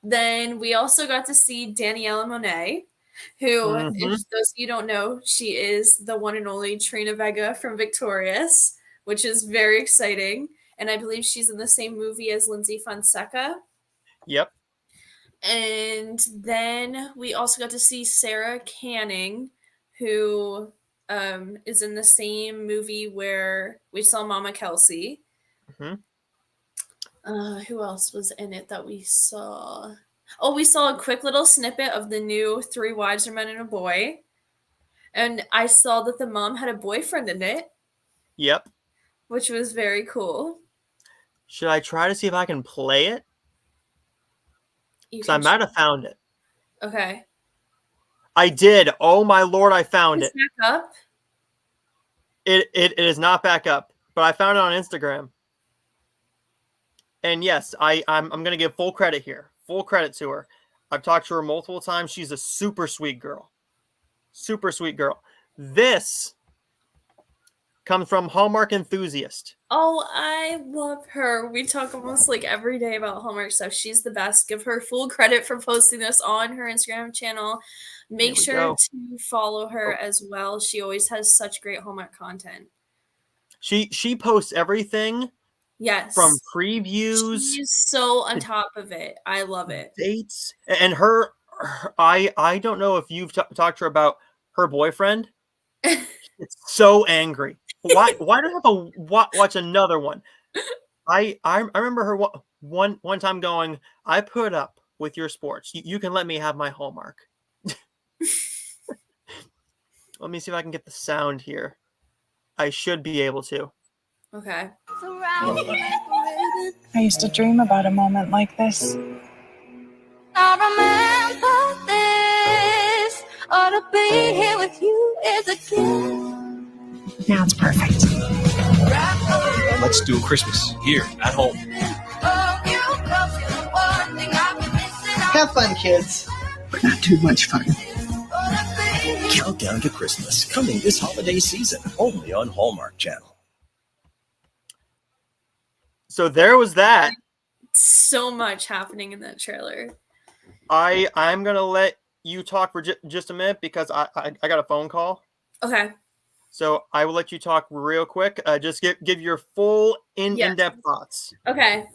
Then we also got to see Daniela Monet, who, if those of you don't know, she is the one and only Trina Vega from Victorious, which is very exciting. And I believe she's in the same movie as Lindsay Fonseca. Yep. And then we also got to see Sarah Canning, who is in the same movie where we saw Mama Kelce. Mm-hmm. Who else was in it that we saw? Oh, we saw a quick little snippet of the new 3 Wives and Men and a Boy. And I saw that the mom had a boyfriend in it. Yep. Which was very cool. Should I try to see if I can play it? Because I might have found it. Okay. I did. Oh my Lord, I found it. Back up? It is not back up, but I found it on Instagram. And yes, I'm going to give full credit here. Full credit to her. I've talked to her multiple times. She's a super sweet girl. Super sweet girl. This comes from Hallmark Enthusiast. Oh, I love her. We talk almost like every day about Hallmark stuff. She's the best. Give her full credit for posting this on her Instagram channel. Make sure to follow her as well. She always has such great Hallmark content. She posts everything. Yes. From previews. She's so on top of it. I love it. Dates. And I don't know if you've talked to her about her boyfriend. It's so angry. Why do I have to watch another one? I remember her one time going, I put up with your sports. You can let me have my Hallmark. Let me see if I can get the sound here. I should be able to. Okay. I used to dream about a moment like this. I remember this. Ought to be here with you is a gift. Now it's perfect. Let's do a Christmas here at home. Have fun, kids. But not too much fun. Countdown to Christmas, coming this holiday season, only on Hallmark Channel. So there was that. So much happening in that trailer. I'm gonna let you talk for just a minute because I got a phone call. Okay. So I will let you talk real quick. Just give your full in-depth thoughts. Okay.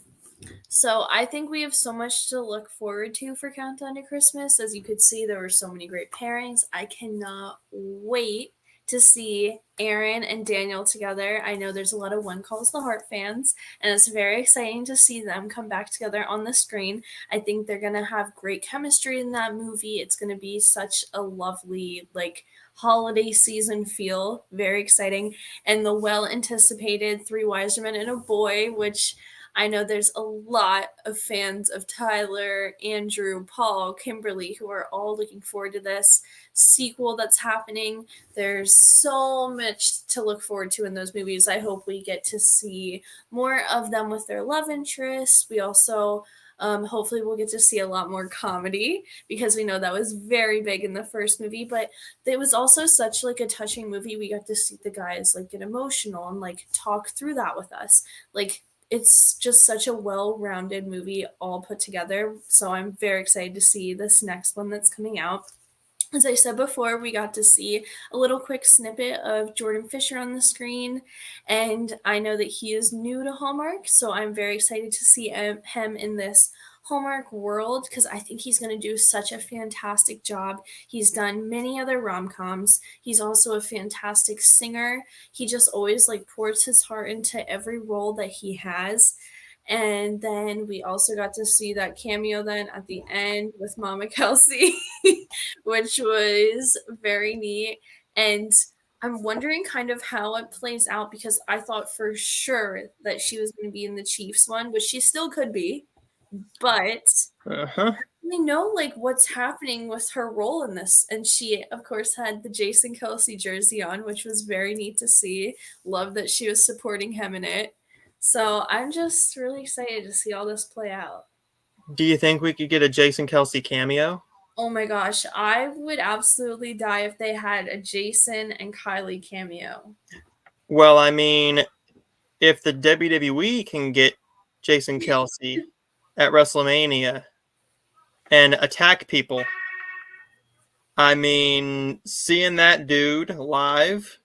So I think we have so much to look forward to for Countdown to Christmas. As you could see, there were so many great pairings. I cannot wait to see Aaron and Daniel together. I know there's a lot of One Calls the Heart fans, and it's very exciting to see them come back together on the screen. I think they're going to have great chemistry in that movie. It's going to be such a lovely, like, holiday season feel. Very exciting. And the well-anticipated Three Wise Men and a Boy, which I know there's a lot of fans of Tyler, Andrew, Paul, Kimberly, who are all looking forward to this sequel that's happening. There's so much to look forward to in those movies. I hope we get to see more of them with their love interests. We also hopefully we'll get to see a lot more comedy because we know that was very big in the first movie, but it was also such like a touching movie. We got to see the guys like get emotional and like talk through that with us. Like, it's just such a well-rounded movie all put together. So I'm very excited to see this next one that's coming out. As I said before, we got to see a little quick snippet of Jordan Fisher on the screen, and I know that he is new to Hallmark, so I'm very excited to see him in this Hallmark world because I think he's going to do such a fantastic job. He's done many other rom-coms. He's also a fantastic singer. He just always like pours his heart into every role that he has. And then we also got to see that cameo then at the end with Mama Kelsey, which was very neat. And I'm wondering kind of how it plays out because I thought for sure that she was going to be in the Chiefs one, which she still could be. But we know like what's happening with her role in this. And she, of course, had the Jason Kelsey jersey on, which was very neat to see. Love that she was supporting him in it. So I'm just really excited to see all this play out. Do you think we could get a Jason Kelsey cameo? Oh my gosh, I would absolutely die if they had a Jason and Kylie cameo. Well, I mean, if the WWE can get Jason Kelsey at WrestleMania and attack people, I mean, seeing that dude live,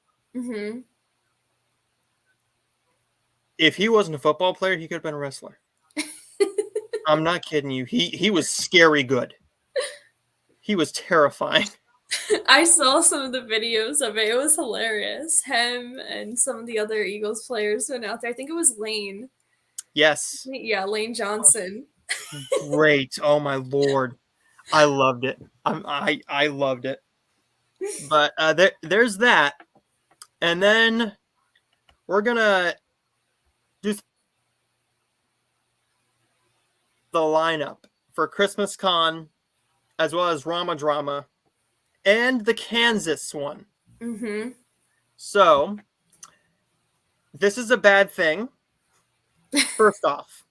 if he wasn't a football player, he could have been a wrestler. I'm not kidding you. He was scary good. He was terrifying. I saw some of the videos of it. It was hilarious. Him and some of the other Eagles players went out there. I think it was Lane. Yes. Yeah, Lane Johnson. Great. Oh my Lord. I loved it. I loved it. But there's that. And then we're going to do the lineup for Christmas Con as well as Rama Drama and the Kansas one. So this is a bad thing. First off,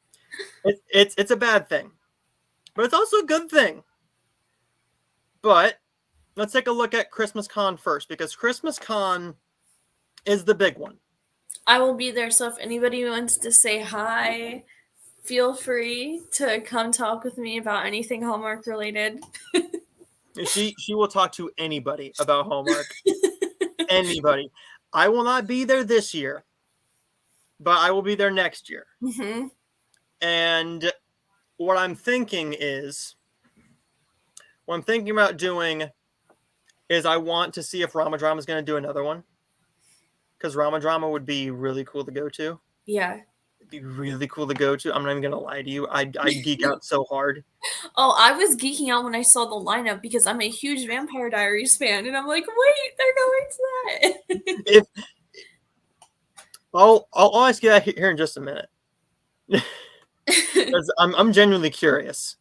it's a bad thing, but it's also a good thing. But let's take a look at Christmas Con first because Christmas Con is the big one. I will be there, so if anybody wants to say hi, feel free to come talk with me about anything Hallmark related. She will talk to anybody about Hallmark. Anybody. I will not be there this year, but I will be there next year. And what I'm thinking about doing is I want to see if Rama Drama is going to do another one. Because Rama Drama would be really cool to go to. Yeah. It'd be really cool to go to. I'm not even going to lie to you. I geek out so hard. Oh, I was geeking out when I saw the lineup because I'm a huge Vampire Diaries fan. And I'm like, wait, they're going to that. I'll ask you that here in just a minute. Because I'm genuinely curious.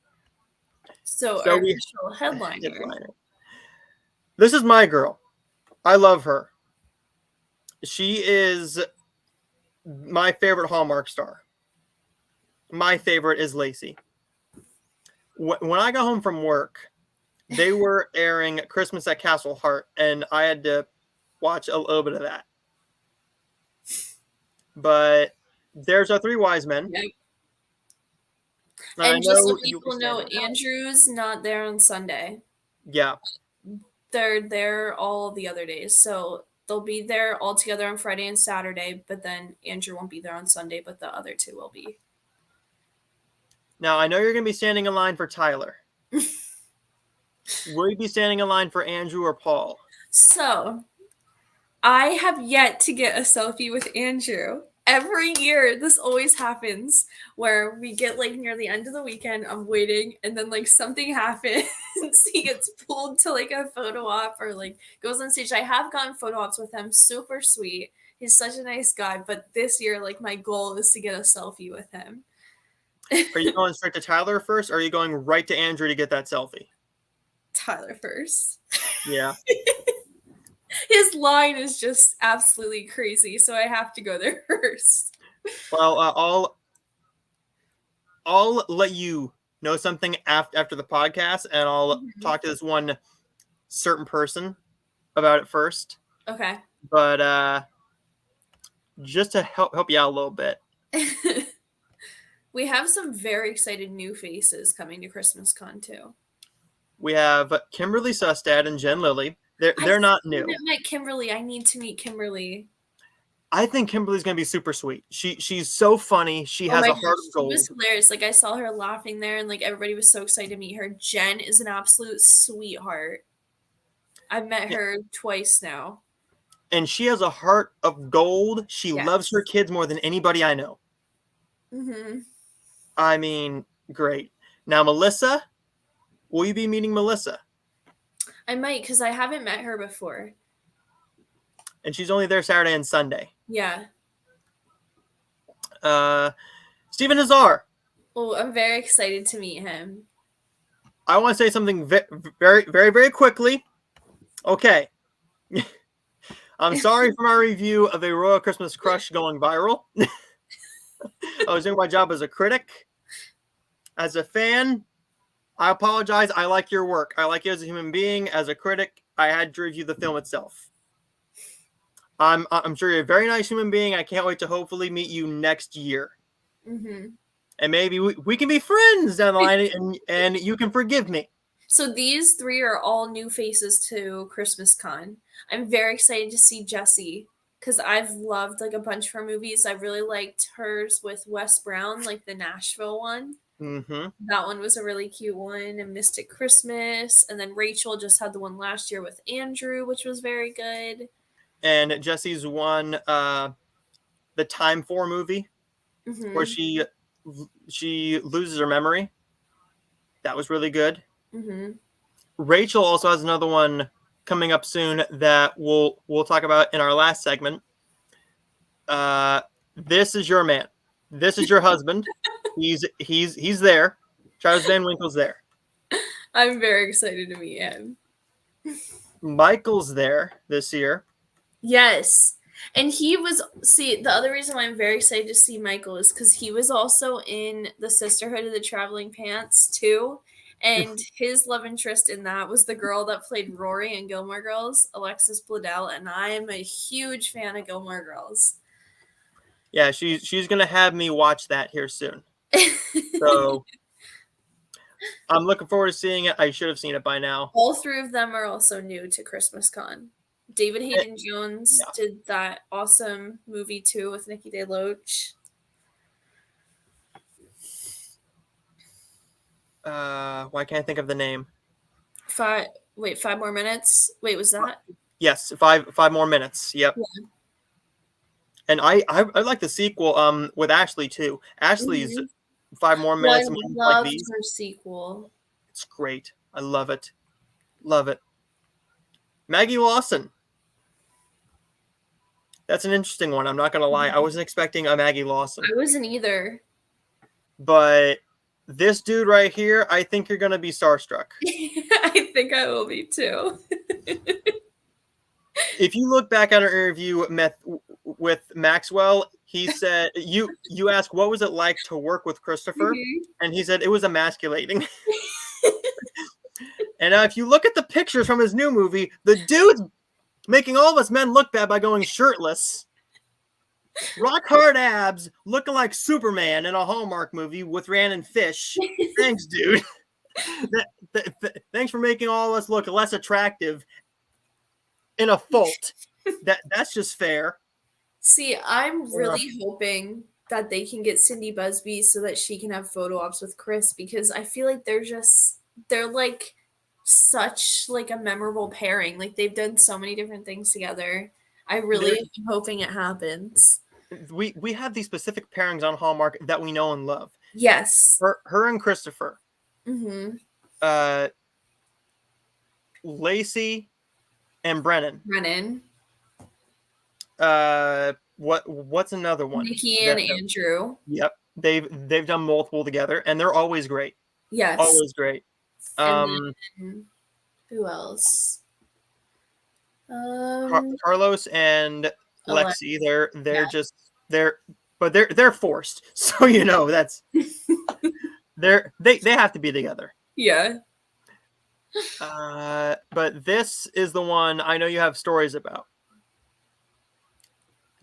So our official headliner. This is my girl. I love her. She is my favorite Hallmark star. My favorite is Lacey. When I got home from work, they were airing Christmas at Castle Hart, and I had to watch a little bit of that. But there's our three wise men. Yep. I And just so know you'll be people know, standing. Andrew's not there on Sunday. Yeah. They're there all the other days. So they'll be there all together on Friday and Saturday, but then Andrew won't be there on Sunday, but the other two will be. Now, I know you're going to be standing in line for Tyler. Will you be standing in line for Andrew or Paul? So, I have yet to get a selfie with Andrew. Every year, this always happens where we get like near the end of the weekend, I'm waiting, and then like something happens. He gets pulled to like a photo op or like goes on stage. I have gotten photo ops with him, super sweet. He's such a nice guy, but this year, like my goal is to get a selfie with him. Are you going straight to Tyler first, or are you going right to Andrew to get that selfie? Tyler first. Yeah. His line is just absolutely crazy, so I have to go there first. Well, I'll let you know something after the podcast, and I'll talk to this one certain person about it first. Okay. But just to help you out a little bit. We have some very excited new faces coming to Christmas Con too. We have Kimberly Sustad and Jen Lilly. They're not new. I met Kimberly. I need to meet Kimberly. I think Kimberly's gonna be super sweet. She's so funny. She has a heart of gold. She was hilarious. Like I saw her laughing there, and like everybody was so excited to meet her. Jen is an absolute sweetheart. I've met her twice now. And she has a heart of gold. She loves her kids more than anybody I know. Mm-hmm. I mean, great. Now, Melissa, will you be meeting Melissa? I might, because I haven't met her before. And she's only there Saturday and Sunday. Yeah. Stephen Hazar. Oh, I'm very excited to meet him. I want to say something very, very, very quickly. Okay. I'm sorry for my review of A Royal Christmas Crush going viral. I was doing my job as a critic. As a fan, I apologize. I like your work. I like you as a human being. As a critic, I had to review the film itself. I'm sure you're a very nice human being. I can't wait to hopefully meet you next year. Mm-hmm. And maybe we can be friends down the line, and you can forgive me. So these three are all new faces to Christmas Con. I'm very excited to see Jessie, because I've loved like a bunch of her movies. I really liked hers with Wes Brown, like the Nashville one. Mm-hmm. That one was a really cute one. And Mystic Christmas. And then Rachel just had the one last year with Andrew, which was very good. And Jessie's one, the Time 4 movie, where she loses her memory. That was really good. Mm-hmm. Rachel also has another one coming up soon that we'll talk about in our last segment. This is your man. This is your husband. He's there. Travis Van Winkle's there. I'm very excited to meet him. Michael's there this year. Yes. And the other reason why I'm very excited to see Michael is because he was also in the Sisterhood of the Traveling Pants too. And his love interest in that was the girl that played Rory in Gilmore Girls, Alexis Bledel. And I am a huge fan of Gilmore Girls. Yeah, she's going to have me watch that here soon. So I'm looking forward to seeing it. I should have seen it by now. All three of them are also new to Christmas Con. David Hayden Jones did that awesome movie too with Nikki DeLoach. Why can't I think of the name? 5 more minutes. Wait, was that? Yes, five more minutes. Yep. Yeah. And I like the sequel with Ashley too. Ashley's 5 more minutes. I loved her sequel. It's great. I love it. Love it. Maggie Lawson. That's an interesting one. I'm not going to lie. I wasn't expecting a Maggie Lawson. I wasn't either. But this dude right here, I think you're going to be starstruck. I think I will be too. If you look back at our interview with Maxwell, he said, you asked, what was it like to work with Christopher? Mm-hmm. And he said, it was emasculating. And if you look at the pictures from his new movie, the dude's making all of us men look bad by going shirtless. Rock hard abs, looking like Superman in a Hallmark movie with Rhiannon Fish. Thanks, dude. Thanks for making all of us look less attractive in a fault. That's just fair. See, I'm really hoping that they can get Cindy Busby so that she can have photo ops with Chris, because I feel like they're like such like a memorable pairing. Like they've done so many different things together. I really am hoping it happens. We have these specific pairings on Hallmark that we know and love. Yes. Her and Christopher. Mm-hmm. Lacey and Brennan. What's another one? Nikki and Andrew. Yep. They've done multiple together and they're always great. Yes. Always great. And then, who else? Carlos and Lexi, they're forced. So you know that's they have to be together. Yeah. But this is the one I know you have stories about.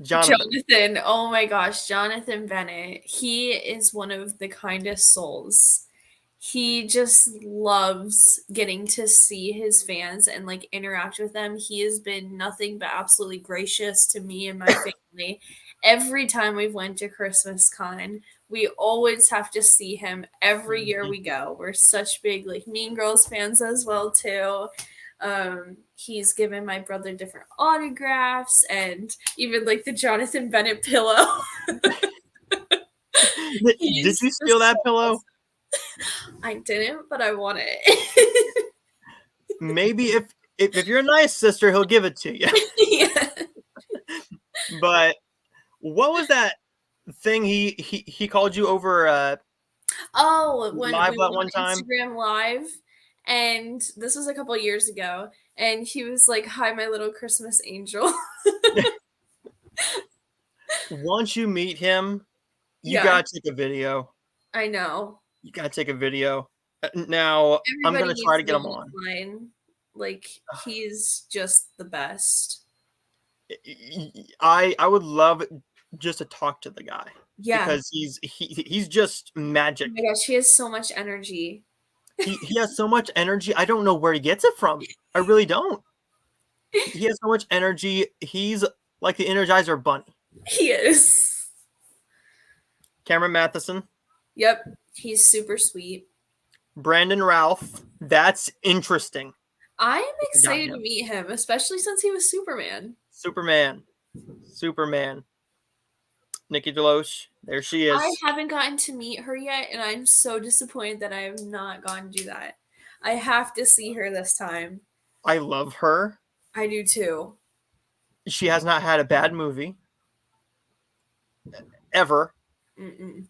Jonathan. Oh my gosh, Jonathan Bennett. He is one of the kindest souls. He just loves getting to see his fans and like interact with them. He has been nothing but absolutely gracious to me and my family. Every time we've went to Christmas Con, we always have to see him every year we go. We're such big like Mean Girls fans as well too. He's given my brother different autographs and even like the Jonathan Bennett pillow. Did you steal that pillow? I didn't, but I want it. Maybe if you're a nice sister, he'll give it to you. Yeah. But what was that thing he called you over When live we that were one on time? Instagram Live, and this was a couple years ago, and he was like, "Hi, my little Christmas angel." Once you meet him, you gotta take a video. I know. You gotta take a video. Now I'm gonna try to get him on. Like he's just the best. I would love just to talk to the guy. Yeah, because he's just magic. Oh my gosh, he has so much energy. He has so much energy. I don't know where he gets it from. I really don't. He has so much energy. He's like the Energizer Bunny. He is. Cameron Matheson. Yep, he's super sweet. Brandon Ralph. That's interesting. I am excited to meet him, especially since he was Superman. Superman. Nikki Deloche. There she is. I haven't gotten to meet her yet, and I'm so disappointed that I have not gotten to do that. I have to see her this time. I love her. I do too. She has not had a bad movie. Ever. Mm-mm.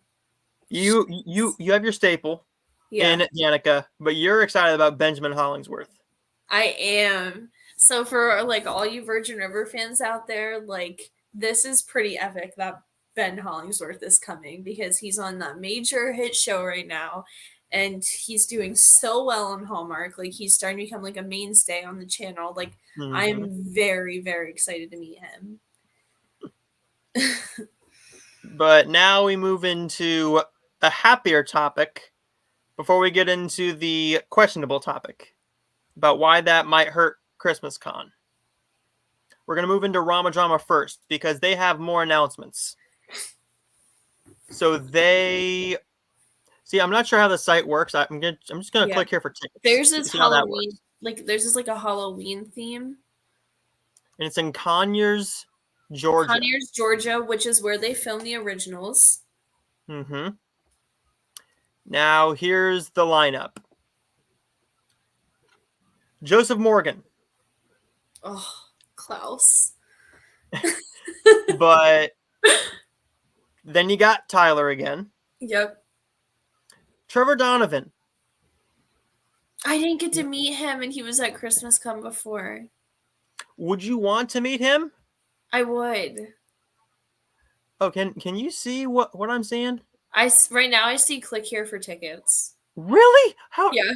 You have your staple in Danica, but you're excited about Benjamin Hollingsworth. I am. So for like all you Virgin River fans out there, like this is pretty epic that Ben Hollingsworth is coming because he's on that major hit show right now and he's doing so well on Hallmark. Like he's starting to become like a mainstay on the channel. Like I'm very, very excited to meet him. But now we move into a happier topic before we get into the questionable topic about why that might hurt Christmas Con. We're going to move into Rama Drama first because they have more announcements. So they see. I'm not sure how the site works. I'm just going to click here for tickets. There's this Halloween, like there's this like a Halloween theme, and it's in Conyers, Georgia. Conyers, Georgia, which is where they filmed the originals. Mm-hmm. Now here's the lineup. Joseph Morgan. Oh, Klaus. But then you got Tyler again. Yep. Trevor Donovan. I didn't get to meet him, and he was at Christmas Con before. Would you want to meet him? I would. Oh, can you see what I'm seeing? Right now I see click here for tickets. Really? How? Yeah.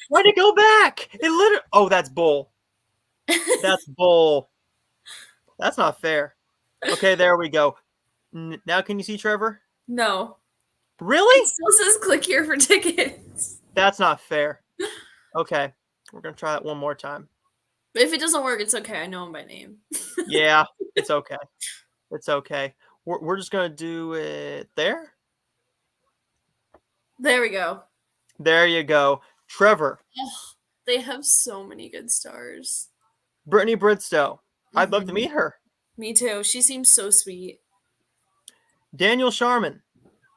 Why'd it go back? It literally. Oh, that's bull. That's bull. That's not fair. Okay, there we go. Now can you see Trevor? No. It Really? still says click here for tickets. That's not fair. Okay, we're gonna try that one more time. But if it doesn't work, it's okay. I know him by name. Yeah, it's okay. It's okay. We're just gonna do it there. There we go. There you go. Trevor, Ugh, they have so many good stars. Brittany Bristow. I'd love to Mhm. meet her. Me too. She seems so sweet. Daniel Sharman.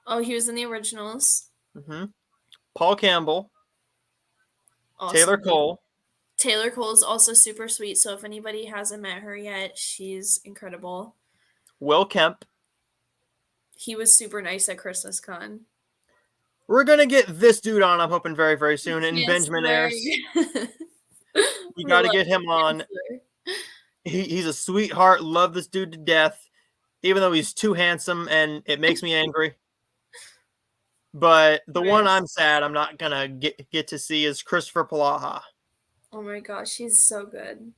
Oh, he was in the originals. hmm Paul Campbell. Taylor Awesome. Cole. Taylor Cole is also super sweet. So if anybody hasn't met her yet, she's incredible. Will Kemp. He was super nice at Christmas Con. We're gonna get this dude on, I'm hoping, very, very soon. And Yes, Benjamin Ayers. You We got to love get him on. Chancellor. He's a sweetheart. Love this dude to death, even though he's too handsome, and it makes me angry. But the one I'm sad I'm not gonna get to see is Christopher Palaha. Oh my gosh, he's so good.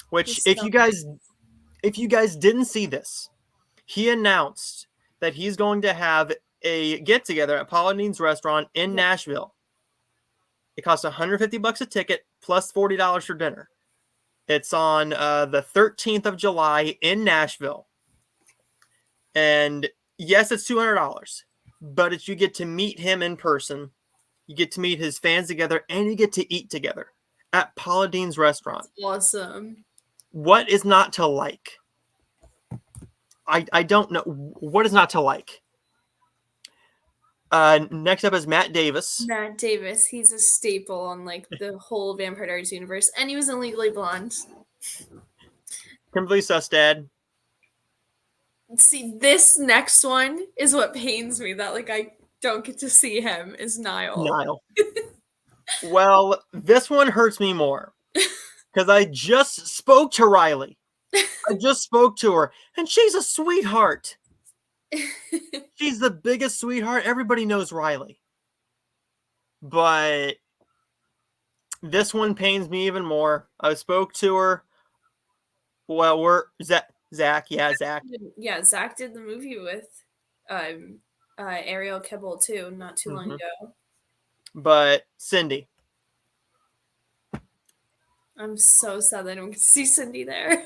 Which, He's if so you guys didn't see this, he announced that he's going to have a get together at Pauline's Restaurant in Nashville. It costs $150 a ticket plus $40 for dinner. It's on the 13th of July in Nashville. And yes, it's $200, but it's you get to meet him in person. You get to meet his fans together, and you get to eat together at Paula Deen's Restaurant. awesome. What is not to like? I don't know. What is not to like? Next up is Matt Davis. Matt Davis, he's a staple on like the whole Vampire Diaries universe, and he was in Legally Blonde. Kimberly Sustad. See, this next one is what pains me that like I don't get to see him is Niall. Well, this one hurts me more because I just spoke to Riley. I just spoke to her, and she's a sweetheart. She's the biggest sweetheart. Everybody knows Riley. But this one pains me even more. I spoke to her. Well, we're Zach. Yeah, Zach. Yeah, Zach did the movie with Ariel Kibble too, not too long ago. But Cindy. I'm so sad that I don't get to see Cindy there.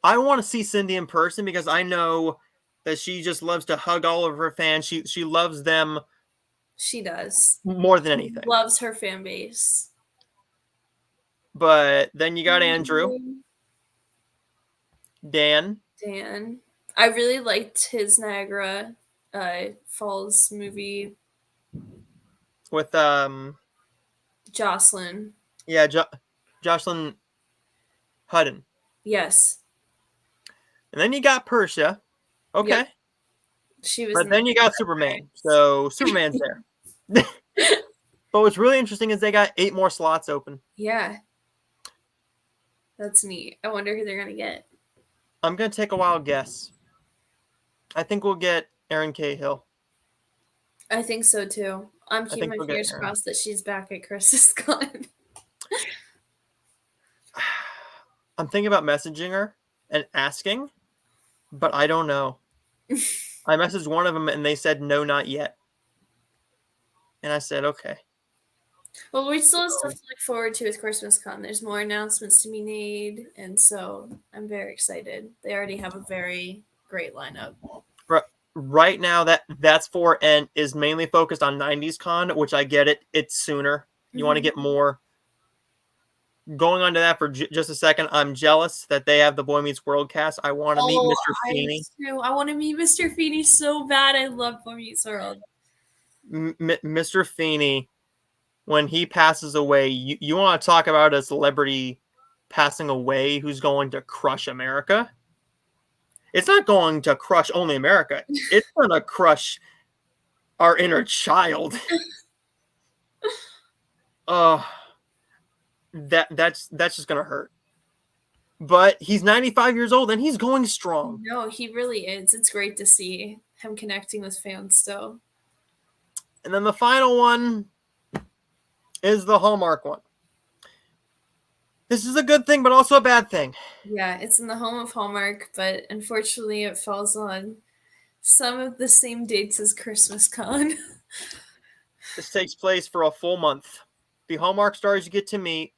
I want to see Cindy in person because I know that she just loves to hug all of her fans. She loves them. She does. More than anything. Loves her fan base. But then you got Andrew. Dan. I really liked his Niagara Falls movie. With Jocelyn. Yeah, Jocelyn Hudden. Yes. And then you got Persia. Okay. Yep. She was. But then you got Superman. So Superman's there. But what's really interesting is they got 8 more slots open. Yeah. That's neat. I wonder who they're going to get. I'm going to take a wild guess. I think we'll get Erin Cahill. I think so too. I'm keeping my fingers crossed that she's back at Chris's Con. I'm thinking about messaging her and asking, but I don't know. I messaged one of them and they said no, not yet. And I said, okay. Well, we still have stuff to look forward to with Christmas Con. There's more announcements to be made, and so I'm very excited. They already have a very great lineup. Right now, that's for and is mainly focused on 90s Con, which I get it. It's sooner. You want to get more. Going on to that for just a second, I'm jealous that they have the Boy Meets World cast. I want to meet Mr. Feeney. I want to meet Mr. Feeney so bad. I love Boy Meets World. Mr. Feeney, when he passes away, you want to talk about a celebrity passing away who's going to crush America? It's not going to crush only America. It's going to crush our inner child. That's just going to hurt. But he's 95 years old and he's going strong. No, he really is. It's great to see him connecting with fans still. And then the final one is the Hallmark one. This is a good thing, but also a bad thing. Yeah, it's in the home of Hallmark, but unfortunately it falls on some of the same dates as Christmas Con. This takes place for a full month. The Hallmark stars you get to meet.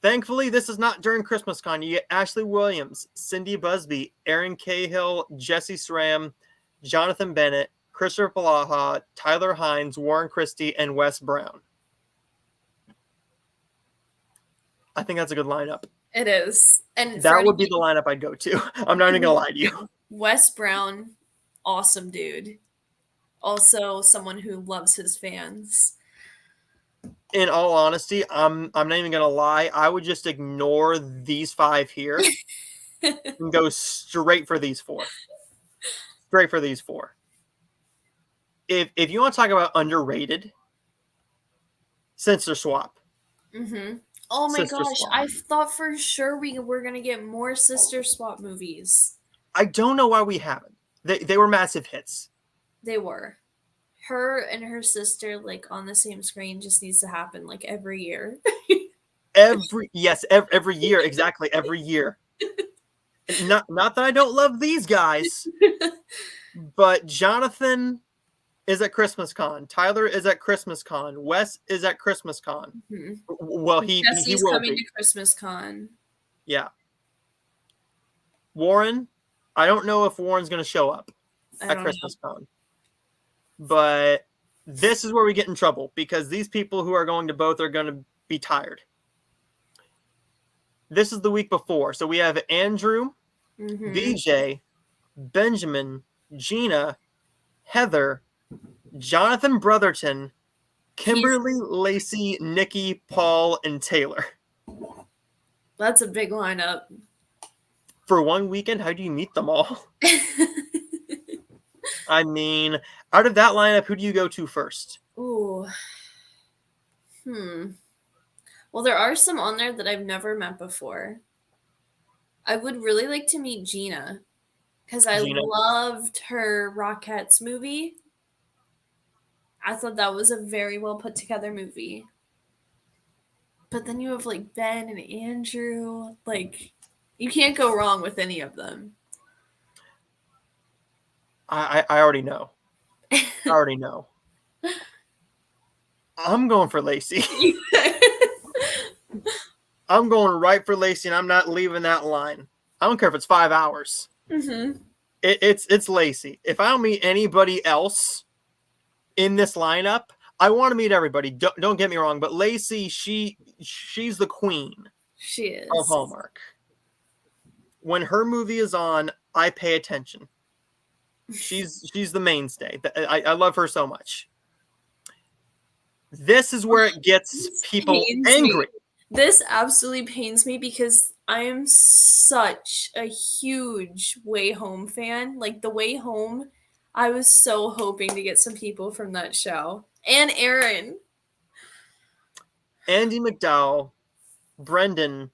Thankfully, this is not during Christmas Con. You get Ashley Williams, Cindy Busby, Erin Cahill, Jesse Sram, Jonathan Bennett, Christopher Palaha, Tyler Hines, Warren Christie, and Wes Brown. I think that's a good lineup. It is. And that would be the lineup I'd go to. I'm not even going to lie to you. Wes Brown, awesome dude. Also someone who loves his fans. In all honesty, I'm not even going to lie. I would just ignore these 5 here and go straight for these 4. Straight for these 4. If you want to talk about underrated, Sister Swap. Mm-hmm. Oh my Sister gosh, Swap. I thought for sure we were going to get more Sister Swap movies. I don't know why we haven't. They were massive hits. They were. Her and her sister, like, on the same screen just needs to happen, like, every year. Every year, exactly, every year. Not that I don't love these guys, but Jonathan is at Christmas Con. Tyler is at Christmas Con. Wes is at Christmas Con. Mm-hmm. Well, he will coming be. to Christmas Con. Yeah. Warren, I don't know if Warren's going to show up at Christmas Con. But this is where we get in trouble because these people who are going to both are going to be tired. This is the week before. So we have Andrew, VJ, Benjamin, Gina, Heather, Jonathan Brotherton, Kimberly, Lacey, Nikki, Paul, and Taylor. That's a big lineup. For one weekend, how do you meet them all? I mean, out of that lineup, who do you go to first? Ooh. Well, there are some on there that I've never met before. I would really like to meet Gina because I loved her Rockettes movie. I thought that was a very well put together movie. But then you have like Ben and Andrew. Like, you can't go wrong with any of them. I already know. I'm going for Lacey. I'm going right for Lacey, and I'm not leaving that line. I don't care if it's 5 hours. Mm-hmm. It's Lacey. If I don't meet anybody else in this lineup, I want to meet everybody. Don't get me wrong, but Lacey, she's the queen. She is. Of Hallmark. When her movie is on, I pay attention. She's the mainstay. I love her so much. This is where it gets people angry. This absolutely pains me because I am such a huge Way Home fan. Like, The Way Home, I was so hoping to get some people from that show. And Aaron. Andy McDowell, Brendan.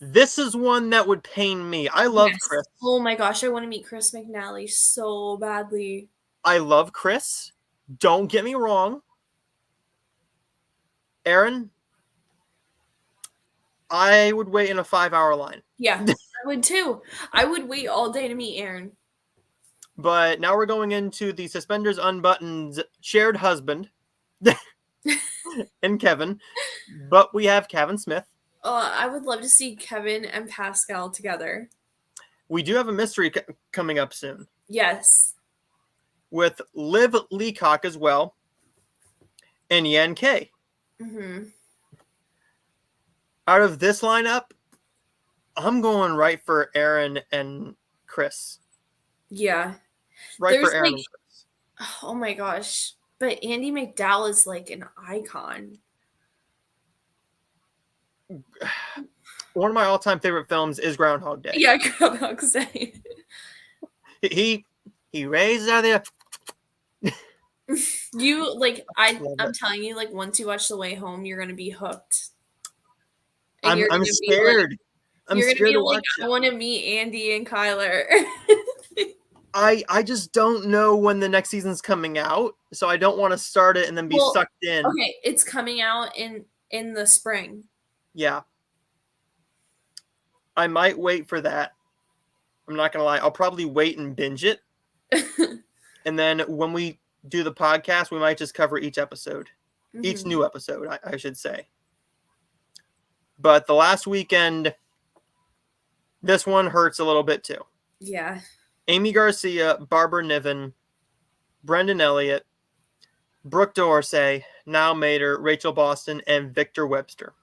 This is one that would pain me. I love Chris. Oh my gosh, I want to meet Chris McNally so badly. I love Chris. Don't get me wrong. Aaron, I would wait in a 5-hour line. Yeah, I would too. I would wait all day to meet Aaron. But now we're going into the Suspenders Unbuttoned shared husband and Kevin. But we have Kevin Smith. I would love to see Kevin and Pascal together. We do have a mystery coming up soon. Yes. With Liv Leacock as well. And Yan Kay. Mm-hmm. Out of this lineup, I'm going right for Aaron and Chris. Yeah. Right for Aaron and Chris. Oh my gosh. But Andy McDowell is like an icon. One of my all-time favorite films is Groundhog Day. Yeah, Groundhog Day. He raises out of there. You like I'm telling you, like, once you watch The Way Home, you're gonna be hooked. I'm scared. I'm scared to watch I want to meet Andy and Kyler. I just don't know when the next season's coming out, so I don't want to start it and then be sucked in. Okay, it's coming out in the spring. Yeah. I might wait for that. I'm not gonna lie. I'll probably wait and binge it. And then when we do the podcast, we might just cover each episode. Each new episode, I should say. But the last weekend, this one hurts a little bit too. Yeah. Amy Garcia, Barbara Niven, Brendan Elliott, Brooke Dorsey, Niall Mater, Rachel Boston, and Victor Webster.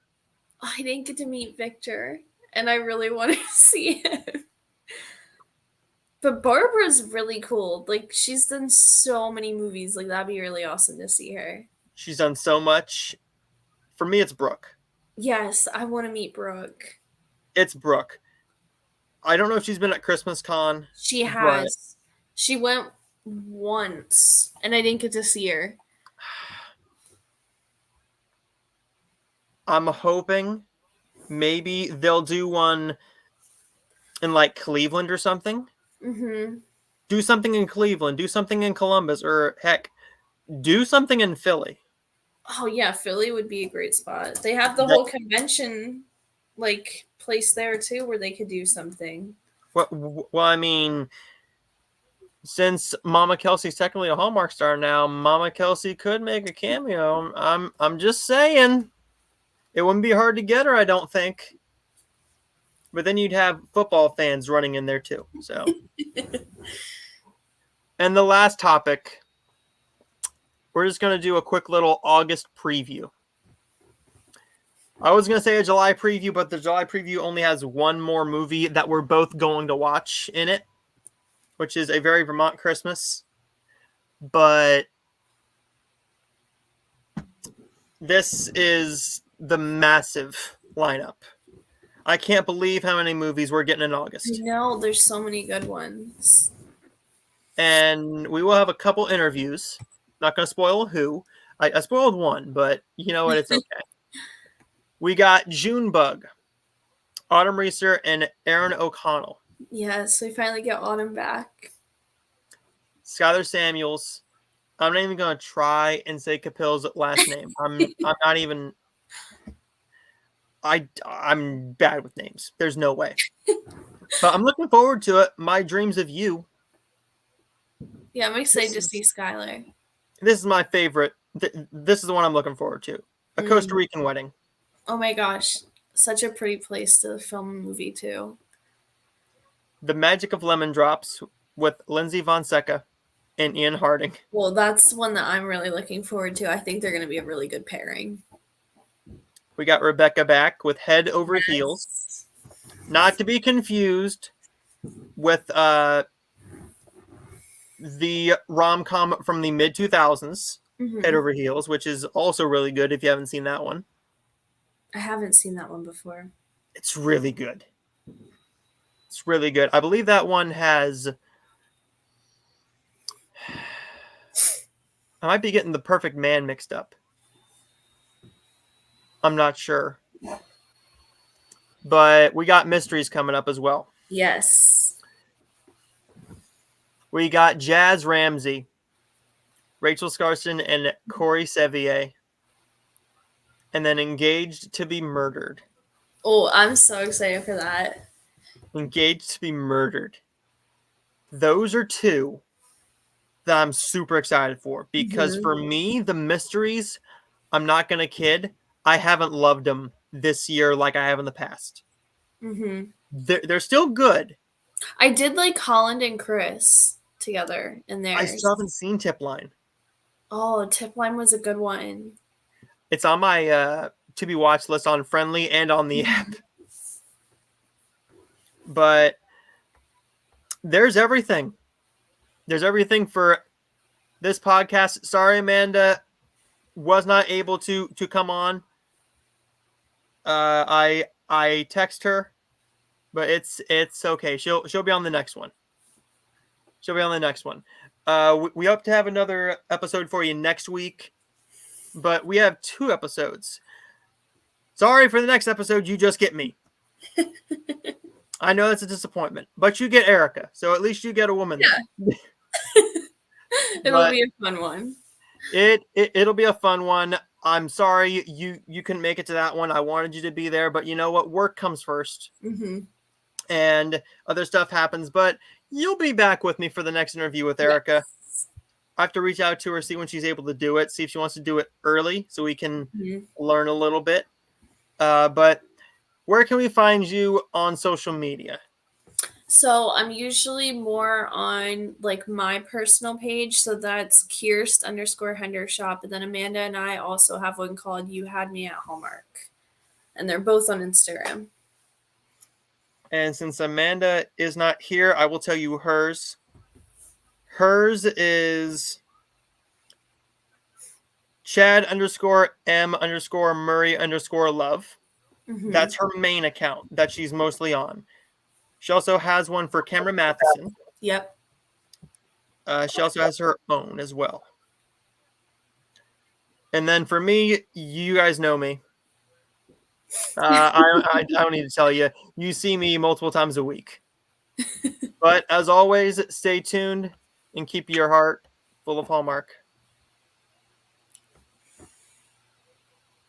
I didn't get to meet Victor, and I really want to see him. But Barbara's really cool. Like, she's done so many movies. Like, that'd be really awesome to see her. She's done so much. For me, it's Brooke. Yes, I want to meet Brooke. It's Brooke. I don't know if she's been at Christmas Con. She has. She went once, and I didn't get to see her. I'm hoping maybe they'll do one in like Cleveland or something. Mm-hmm. Do something in Cleveland. Do something in Columbus, or heck, do something in Philly. Oh yeah, Philly would be a great spot. They have the whole convention like place there too, where they could do something. Well, I mean, since Mama Kelsey's technically a Hallmark star now, Mama Kelsey could make a cameo. I'm just saying, it wouldn't be hard to get her, I don't think. But then you'd have football fans running in there too. So, and the last topic, we're just going to do a quick little August preview. I was going to say a July preview, but the July preview only has one more movie that we're both going to watch in it, which is A Very Vermont Christmas. But this is the massive lineup. I can't believe how many movies we're getting in August. I know, there's so many good ones. And we will have a couple interviews. Not going to spoil who. I spoiled one, but you know what? It's okay. We got Junebug, Autumn Reeser, and Aaron O'Connell. Yes, we finally get Autumn back. Skylar Samuels. I'm not even going to try and say Capil's last name. I'm not even... I'm bad with names. There's no way. But I'm looking forward to it. My Dreams of You. Yeah, I'm excited to see Skylar. This is my favorite. This is the one I'm looking forward to. A Costa Rican Wedding. Oh my gosh. Such a pretty place to film a movie, too. The Magic of Lemon Drops with Lindsay Fonseca and Ian Harding. Well, that's one that I'm really looking forward to. I think they're going to be a really good pairing. We got Rebecca back with Head Over Heels. Not to be confused with the rom-com from the mid-2000s, Head Over Heels, which is also really good if you haven't seen that one. I haven't seen that one before. It's really good. It's really good. I believe that one has... I might be getting The Perfect Man mixed up. I'm not sure. But we got mysteries coming up as well. Yes. We got Jazz Ramsey, Rachel Skarsten, and Corey Sevier. And then Engaged to be Murdered. Oh, I'm so excited for that. Engaged to be Murdered. Those are two that I'm super excited for. Because for me, the mysteries, I'm not going to kid, I haven't loved them this year like I have in the past. They're still good. I did like Holland and Chris together in there. I still haven't seen Tip Line. Oh, Tip Line was a good one. It's on my to be watched list on Friendly and on the app. But there's everything. There's everything for this podcast. Sorry, Amanda was not able to come on. I text her, but it's okay. She'll be on the next one. She'll be on the next one. We hope to have another episode for you next week, but we have 2 episodes. Sorry for the next episode. You just get me. I know it's a disappointment, but you get Erica, so at least you get a woman. Yeah. It'll But be a fun one. it'll be a fun one. I'm sorry you couldn't make it to that one. I wanted you to be there, but you know what? Work comes first, and other stuff happens. But you'll be back with me for the next interview with Erica. Yes. I have to reach out to her, see when she's able to do it, see if she wants to do it early, so we can learn a little bit. But where can we find you on social media? So I'm usually more on like my personal page. So that's Kirst_Hendershop. And then Amanda and I also have one called You Had Me at Hallmark. And they're both on Instagram. And since Amanda is not here, I will tell you hers. Hers is Chad_M_Murray_love. That's her main account that she's mostly on. She also has one for Cameron Matheson. Yep. She also has her own as well. And then for me, you guys know me. I don't need to tell you. You see me multiple times a week. But as always, stay tuned and keep your heart full of Hallmark.